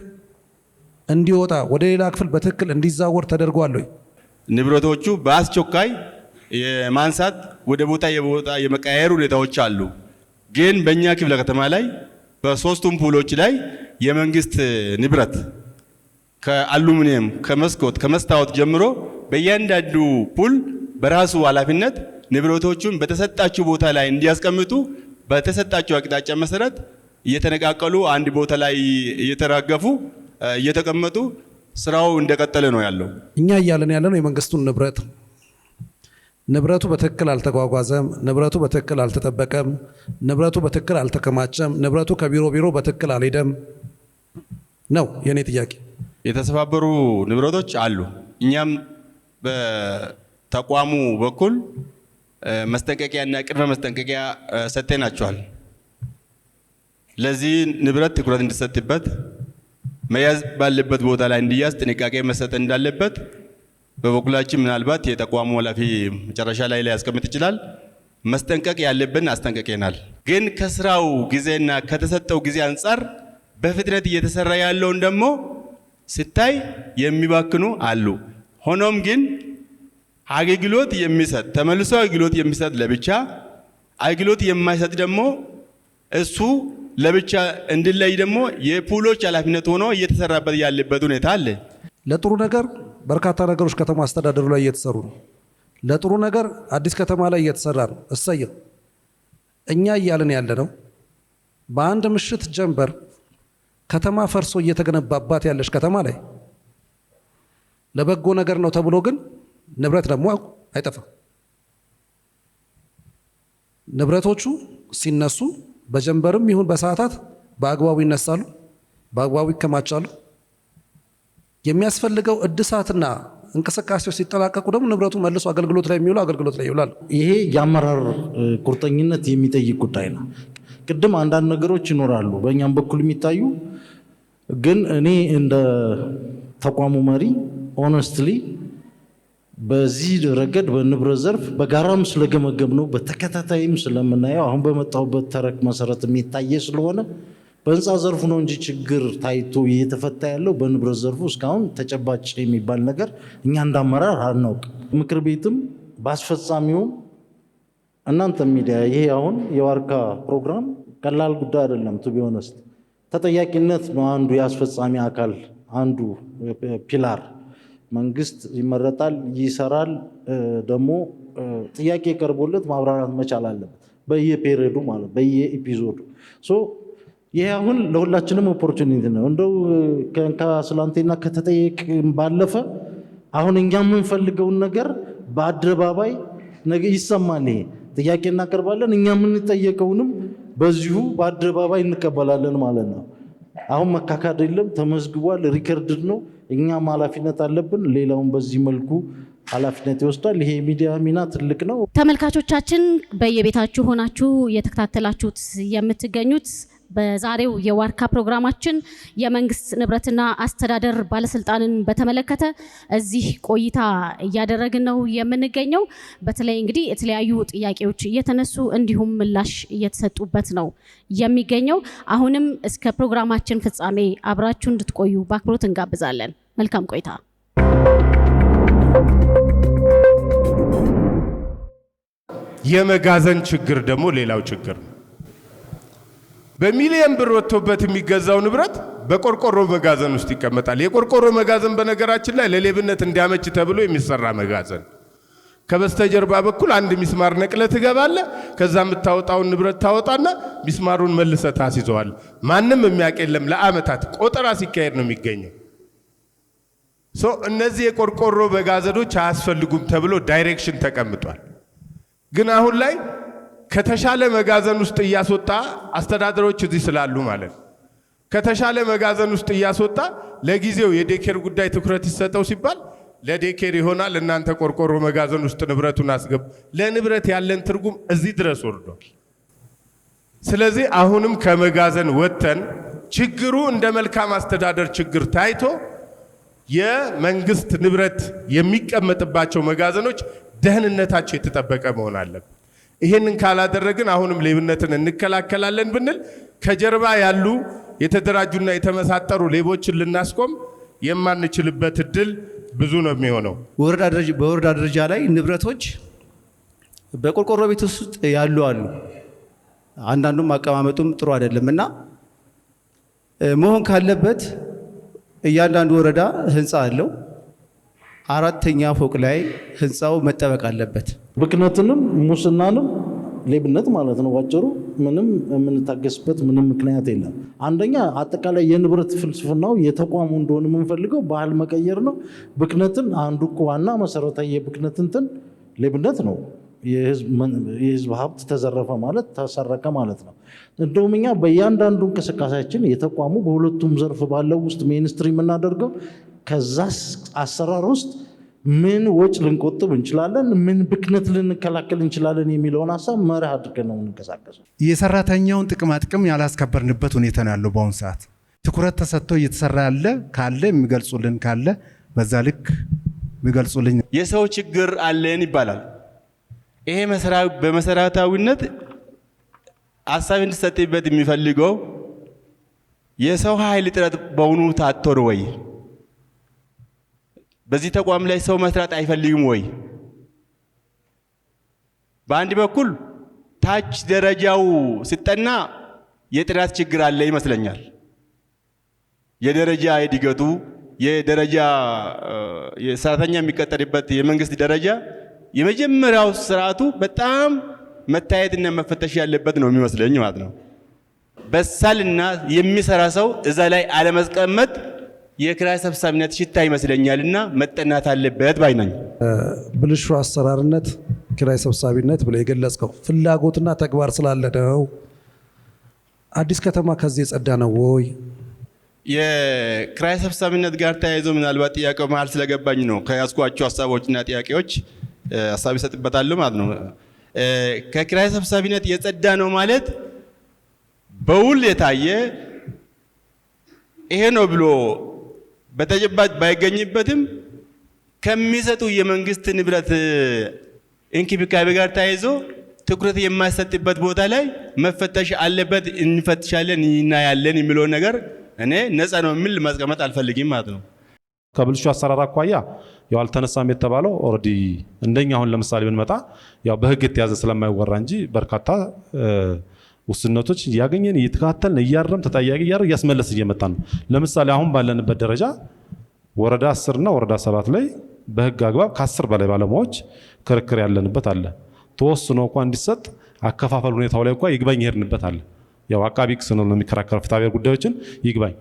እንዲወጣ ወደ ሌላ ክፍል በትክክል እንዲዛወር ተደርጓል ወይ? ንብረቶቹ በአስቸኳይ የማንሳት ወደ ቦታ የመቀያየር ሁኔታዎች አሉ። ግን በእኛ ክፍለ ከተማ ላይ በሶስቱም ፑሎች ላይ የመንግስት ንብረት ከአሉሚኒየም፣ ከመስኮት፣ ከመስታወት ጀምሮ በእያንዳንዱ ፑል በራሱ ኃላፊነት ንብረቶቹን በተሰጣቸው ቦታ ላይ እንዲያስቀምጡ በተሰጣቸው አቅጣጫ መሰረት እየተነቃቀሉ አንድ ቦታ ላይ እየተራገፉ እየተቀመጡ ስራው እንደቀጠለ ነው ያለው። እኛ እያለን ያለነው የመንግስቱን ንብረቱ በትክክል አልተጓጓዘም፣ ንብረቱ በትክክል አልተጠበቀም፣ ንብረቱ በትክክል አልተከማቸም፣ ንብረቱ ከቢሮ በትክክል አልሄደም ነው የኔ ጥያቄ። የተሰባበሩ ንብረቶች አሉ። እኛም በተቋሙ በኩል መስጠንቀቂያና ቅድመ መስጠንቀቂያ ሰጥተናቸዋል። ለዚህ ንብረት ትኩረት እንዲሰጥበት መያዝ ባለበት ቦታ ላይ እንዲያዝ ጥንቃቄ መሰጠት እንዳለበት በበኩላችን ምናልባት የተቋሙ ኃላፊ መጨረሻ ላይ ያስቀምጥ ይችላል። መስጠንቀቅ ያለብን አስጠንቀቀናል። ግን ከስራው ጊዜና ከተሰጠው ጊዜ አንጻር በፍጥነት እየተሰራ ያለውን ደግሞ ሲታይ የሚባክኑ አሉ። ሆኖም ግን አገልግሎት የሚሰጥ ተመልሶ አገልግሎት የሚሰጥ ለብቻ አገልግሎት የማይሰጥ ደግሞ እሱ ለብቻ እንድለይ ደግሞ የፑሎች ኃላፊነት ሆኖ እየተሰራበት ያለበት ሁኔታ አለ። ለጥሩ ነገር በርካታ ነገሮች ከተማ አስተዳደሩ ላይ እየተሰሩ ነው። ለጥሩ ነገር አዲስ ከተማ ላይ እየተሰራ ነው። እሰየው። እኛ እያልን ያለ ነው በአንድ ምሽት ጀንበር ከተማ ፈርሶ እየተገነባባት ያለች ከተማ ላይ ለበጎ ነገር ነው ተብሎ ግን ንብረት ደግሞ አይጠፋም። ንብረቶቹ ሲነሱ በጀንበርም ይሁን በሰዓታት በአግባቡ ይነሳሉ፣ በአግባቡ ይከማቻሉ። የሚያስፈልገው እድሳትና እንቅስቃሴው ሲጠናቀቁ ደግሞ ንብረቱ መልሶ አገልግሎት ላይ የሚውሉ አገልግሎት ላይ ይውላል። ይሄ የአመራር ቁርጠኝነት የሚጠይቅ ጉዳይ ነው። ቅድም አንዳንድ ነገሮች ይኖራሉ በእኛም በኩል የሚታዩ ግን እኔ እንደ ተቋሙ መሪ ኦነስትሊ በዚህ ረገድ በንብረት ዘርፍ በጋራም ስለገመገም ነው በተከታታይም ስለምናየው አሁን በመጣሁበት ተረክ መሰረት የሚታየ ስለሆነ በህንፃ ዘርፉ ነው እንጂ ችግር ታይቶ እየተፈታ ያለው በንብረት ዘርፉ እስካሁን ተጨባጭ የሚባል ነገር እኛ እንዳመራር አናውቅ። ምክር ቤትም በአስፈጻሚውም እናንተ ሚዲያ ይሄ አሁን የዋርካ ፕሮግራም ቀላል ጉዳይ አይደለም። ቱ ቢሆነስ ተጠያቂነት ነው አንዱ የአስፈጻሚ አካል አንዱ ፒላር። መንግስት ይመረጣል፣ ይሰራል፣ ደግሞ ጥያቄ ቀርቦለት ማብራራት መቻል አለበት በየፔሪዮዱ ማለት በየኤፒሶዱ። ይሄ አሁን ለሁላችንም ኦፖርቹኒቲ ነው። እንደው ከስላንቴና ከተጠየቅ ባለፈ አሁን እኛ የምንፈልገውን ነገር በአደባባይ ነገ ይሰማል። ይሄ ጥያቄ እናቀርባለን፣ እኛ የምንጠየቀውንም በዚሁ በአደባባይ እንቀበላለን ማለት ነው። አሁን መካካድ የለም፣ ተመዝግቧል፣ ሪከርድድ ነው። እኛም ኃላፊነት አለብን፣ ሌላውን በዚህ መልኩ ኃላፊነት ይወስዳል። ይሄ ሚዲያ ሚና ትልቅ ነው። ተመልካቾቻችን በየቤታችሁ ሆናችሁ የተከታተላችሁት የምትገኙት በዛሬው የዋርካ ፕሮግራማችን የመንግስት ንብረትና አስተዳደር ባለስልጣንን በተመለከተ እዚህ ቆይታ እያደረግን ነው የምንገኘው። በተለይ እንግዲህ የተለያዩ ጥያቄዎች እየተነሱ እንዲሁም ምላሽ እየተሰጡበት ነው የሚገኘው። አሁንም እስከ ፕሮግራማችን ፍጻሜ አብራችሁ እንድትቆዩ በአክብሮት እንጋብዛለን። መልካም ቆይታ። የመጋዘን ችግር ደግሞ ሌላው ችግር ነው። በሚሊየን ብር ወጥቶበት የሚገዛው ንብረት በቆርቆሮ መጋዘን ውስጥ ይቀመጣል። የቆርቆሮ መጋዘን በነገራችን ላይ ለሌብነት እንዲያመች ተብሎ የሚሰራ መጋዘን። ከበስተጀርባ በኩል አንድ ሚስማር ነቅለ ትገባለ። ከዛ የምታወጣውን ንብረት ታወጣና ሚስማሩን መልሰ ታስይዘዋል። ማንም የሚያውቅ የለም። ለአመታት ቆጠራ ሲካሄድ ነው የሚገኘው። እነዚህ የቆርቆሮ መጋዘኖች አያስፈልጉም ተብሎ ዳይሬክሽን ተቀምጧል። ግን አሁን ላይ ከተሻለ መጋዘን ውስጥ እያስወጣ አስተዳደሮች እዚህ ስላሉ ማለት ነው። ከተሻለ መጋዘን ውስጥ እያስወጣ ለጊዜው የዴኬር ጉዳይ ትኩረት ይሰጠው ሲባል ለዴኬር ይሆናል። እናንተ ቆርቆሮ መጋዘን ውስጥ ንብረቱን አስገቡ። ለንብረት ያለን ትርጉም እዚህ ድረስ ወርዷል። ስለዚህ አሁንም ከመጋዘን ወጥተን ችግሩ እንደ መልካም አስተዳደር ችግር ታይቶ የመንግስት ንብረት የሚቀመጥባቸው መጋዘኖች ደህንነታቸው የተጠበቀ መሆን አለበት። ይሄንን ካላደረግን አሁንም ሌብነትን እንከላከላለን ብንል ከጀርባ ያሉ የተደራጁና የተመሳጠሩ ሌቦችን ልናስቆም የማንችልበት እድል ብዙ ነው የሚሆነው። በወረዳ ደረጃ ላይ ንብረቶች በቆርቆሮ ቤት ውስጥ ያሉ አሉ። አንዳንዱም አቀማመጡም ጥሩ አይደለም እና መሆን ካለበት እያንዳንዱ ወረዳ ህንፃ አለው። 4ኛ ፎቅ ላይ ህንፃው መጠበቅ አለበት። ብክነትንም ሙስናንም ሌብነት ማለት ነው ባጭሩ። ምንም የምንታገስበት ምንም ምክንያት የለም። አንደኛ አጠቃላይ የንብረት ፍልስፍናው የተቋሙ እንደሆነ የምንፈልገው ባህል መቀየር ነው። ብክነትን አንዱ ዋና መሰረታዊ የብክነት እንትን ሌብነት ነው። የህዝብ ሀብት ተዘረፈ ማለት ተሰረቀ ማለት ነው። እንደውም እኛ በእያንዳንዱ እንቅስቃሴያችን የተቋሙ በሁለቱም ዘርፍ ባለው ውስጥ ሚኒስትሪ የምናደርገው ከዛ አሰራር ውስጥ ምን ወጭ ልንቆጥብ እንችላለን፣ ምን ብክነት ልንከላከል እንችላለን የሚለውን ሀሳብ መርህ አድርገን ነው የምንንቀሳቀሰው። የሰራተኛውን ጥቅማጥቅም ያላስከበርንበት ሁኔታ ነው ያለው። በአሁኑ ሰዓት ትኩረት ተሰጥቶ እየተሰራ ያለ ካለ የሚገልጹልን ካለ በዛ ልክ የሚገልጹልኝ። የሰው ችግር አለን ይባላል። ይሄ በመሰረታዊነት ሀሳብ እንዲሰጥበት የሚፈልገው የሰው ኃይል እጥረት በውኑ ታጥቶ ነው ወይ? በዚህ ተቋም ላይ ሰው መስራት አይፈልግም ወይ? በአንድ በኩል ታች ደረጃው ሲጠና የጥራት ችግር አለ ይመስለኛል። የደረጃ እድገቱ የደረጃ የሰራተኛ የሚቀጠርበት የመንግስት ደረጃ የመጀመሪያው ስርዓቱ በጣም መታየትና መፈተሽ ያለበት ነው የሚመስለኝ ማለት ነው። በሳልና የሚሰራ ሰው እዛ ላይ አለመስቀመጥ የኪራይ ሰብሳቢነት ሽታ ይመስለኛልና መጠናት አለበት ባይ ነኝ። ብልሹ አሰራርነት፣ ኪራይ ሰብሳቢነት ብለ የገለጽከው ፍላጎትና ተግባር ስላለ ነው። አዲስ ከተማ ከዚህ የጸዳ ነው ወይ? የኪራይ ሰብሳቢነት ጋር ተያይዞ ምናልባት ጥያቄው መሀል ስለገባኝ ነው ከያዝኳቸው ሀሳቦችና ጥያቄዎች ሀሳብ ይሰጥበታለሁ ማለት ነው። ከኪራይ ሰብሳቢነት የጸዳ ነው ማለት በውል የታየ ይሄ ነው ብሎ በተጨባጭ ባይገኝበትም ከሚሰጡ የመንግስት ንብረት እንክብካቤ ጋር ተያይዞ ትኩረት የማይሰጥበት ቦታ ላይ መፈተሽ አለበት። እንፈትሻለን፣ እናያለን የሚለው ነገር እኔ ነፃ ነው የሚል ማስቀመጥ አልፈልግም ማለት ነው። ከብልሹ አሰራር አኳያ ያው አልተነሳም የተባለው ኦልሬዲ እንደኛ አሁን ለምሳሌ ብንመጣ ያው በህግ የተያዘ ስለማይወራ እንጂ በርካታ ውስንነቶች እያገኘን እየተካተልን እያረም ተጠያቂ እያደረግን እያስመለስ እየመጣ ነው። ለምሳሌ አሁን ባለንበት ደረጃ ወረዳ 10 እና ወረዳ 7 ላይ በህግ አግባብ ከ10 በላይ ባለሙያዎች ክርክር ያለንበት አለ። ተወስኖ እንኳን እንዲሰጥ አከፋፈል ሁኔታው ላይ እንኳን ይግባኝ ይሄድንበት አለ። ያው አቃቢ ክስ ነው የሚከራከር ፍትሐ ብሔር ጉዳዮችን ይግባኝ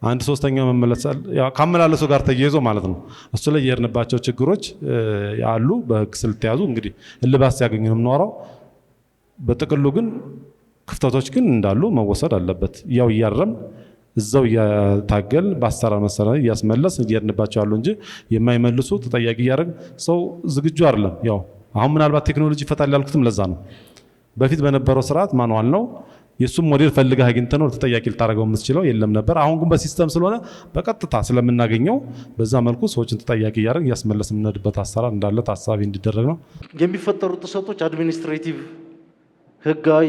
1/3 መመለሳል ካመላለሱ ጋር ተያይዞ ማለት ነው። እሱ ላይ የሄድንባቸው ችግሮች አሉ በህግ ስለተያዙ እንግዲህ እልባት ሲያገኙ ነው የምንኖረው። በጥቅሉ ግን ክፍተቶች ግን እንዳሉ መወሰድ አለበት። ያው እያረም እዛው እያታገል በአሰራር መሰረት እያስመለስ እየሄድንባቸው ያሉ እንጂ የማይመልሱ ተጠያቂ እያደረግ ሰው ዝግጁ አይደለም። ያው አሁን ምናልባት ቴክኖሎጂ ይፈታል ያልኩትም ለዛ ነው። በፊት በነበረው ስርዓት ማኑዋል ነው የሱም ሞዴል ፈልገህ አግኝተህ ነው ተጠያቂ ልታደርገው የምትችለው የለም ነበር። አሁን ግን በሲስተም ስለሆነ በቀጥታ ስለምናገኘው በዛ መልኩ ሰዎችን ተጠያቂ እያደረግ እያስመለስ የምንሄድበት አሰራር እንዳለ ታሳቢ እንዲደረግ ነው። የሚፈጠሩ ጥሰቶች አድሚኒስትሬቲቭ ህጋዊ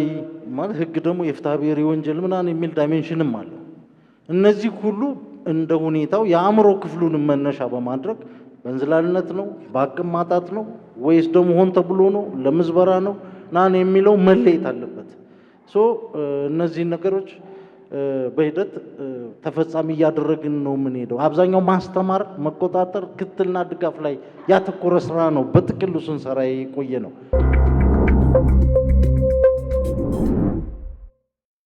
ማለት ህግ ደግሞ የፍትሐ ብሔር ወንጀል ምናምን የሚል ዳይሜንሽንም አለው። እነዚህ ሁሉ እንደ ሁኔታው የአእምሮ ክፍሉን መነሻ በማድረግ በእንዝላልነት ነው፣ በአቅም ማጣት ነው ወይስ ደግሞ ሆን ተብሎ ነው ለምዝበራ ነው ናን የሚለው መለየት አለበት። እነዚህ ነገሮች በሂደት ተፈጻሚ እያደረግን ነው የምንሄደው። አብዛኛው ማስተማር፣ መቆጣጠር፣ ክትትልና ድጋፍ ላይ ያተኮረ ስራ ነው በጥቅሉ ስንሰራ የቆየ ነው።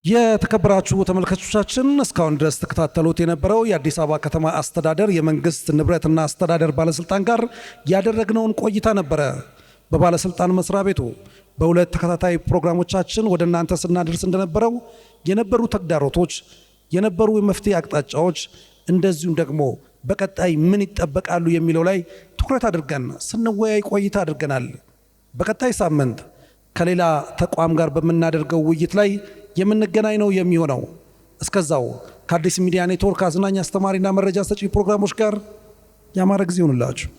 የተከበራችሁ ተመልካቾቻችን እስካሁን ድረስ ተከታተሉት የነበረው የአዲስ አበባ ከተማ አስተዳደር የመንግስት ንብረትና አስተዳደር ባለስልጣን ጋር ያደረግነውን ቆይታ ነበረ። በባለስልጣን መስሪያ ቤቱ በሁለት ተከታታይ ፕሮግራሞቻችን ወደ እናንተ ስናደርስ እንደነበረው የነበሩ ተግዳሮቶች፣ የነበሩ የመፍትሄ አቅጣጫዎች እንደዚሁም ደግሞ በቀጣይ ምን ይጠበቃሉ የሚለው ላይ ትኩረት አድርገን ስንወያይ ቆይታ አድርገናል። በቀጣይ ሳምንት ከሌላ ተቋም ጋር በምናደርገው ውይይት ላይ የምንገናኝ ነው የሚሆነው። እስከዛው ከአዲስ ሚዲያ ኔትወርክ አዝናኝ፣ አስተማሪና መረጃ ሰጪ ፕሮግራሞች ጋር ያማረ ጊዜ ይሁንላችሁ።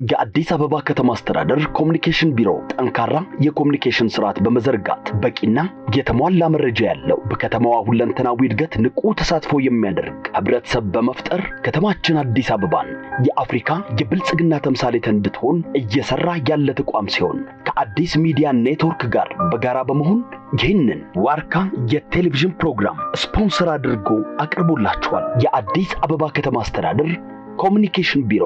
የአዲስ አበባ ከተማ አስተዳደር ኮሙኒኬሽን ቢሮ ጠንካራ የኮሙኒኬሽን ስርዓት በመዘርጋት በቂና የተሟላ መረጃ ያለው በከተማዋ ሁለንተናዊ እድገት ንቁ ተሳትፎ የሚያደርግ ህብረተሰብ በመፍጠር ከተማችን አዲስ አበባን የአፍሪካ የብልጽግና ተምሳሌት እንድትሆን እየሰራ ያለ ተቋም ሲሆን ከአዲስ ሚዲያ ኔትወርክ ጋር በጋራ በመሆን ይህንን ዋርካ የቴሌቪዥን ፕሮግራም ስፖንሰር አድርጎ አቅርቦላችኋል። የአዲስ አበባ ከተማ አስተዳደር ኮሙኒኬሽን ቢሮ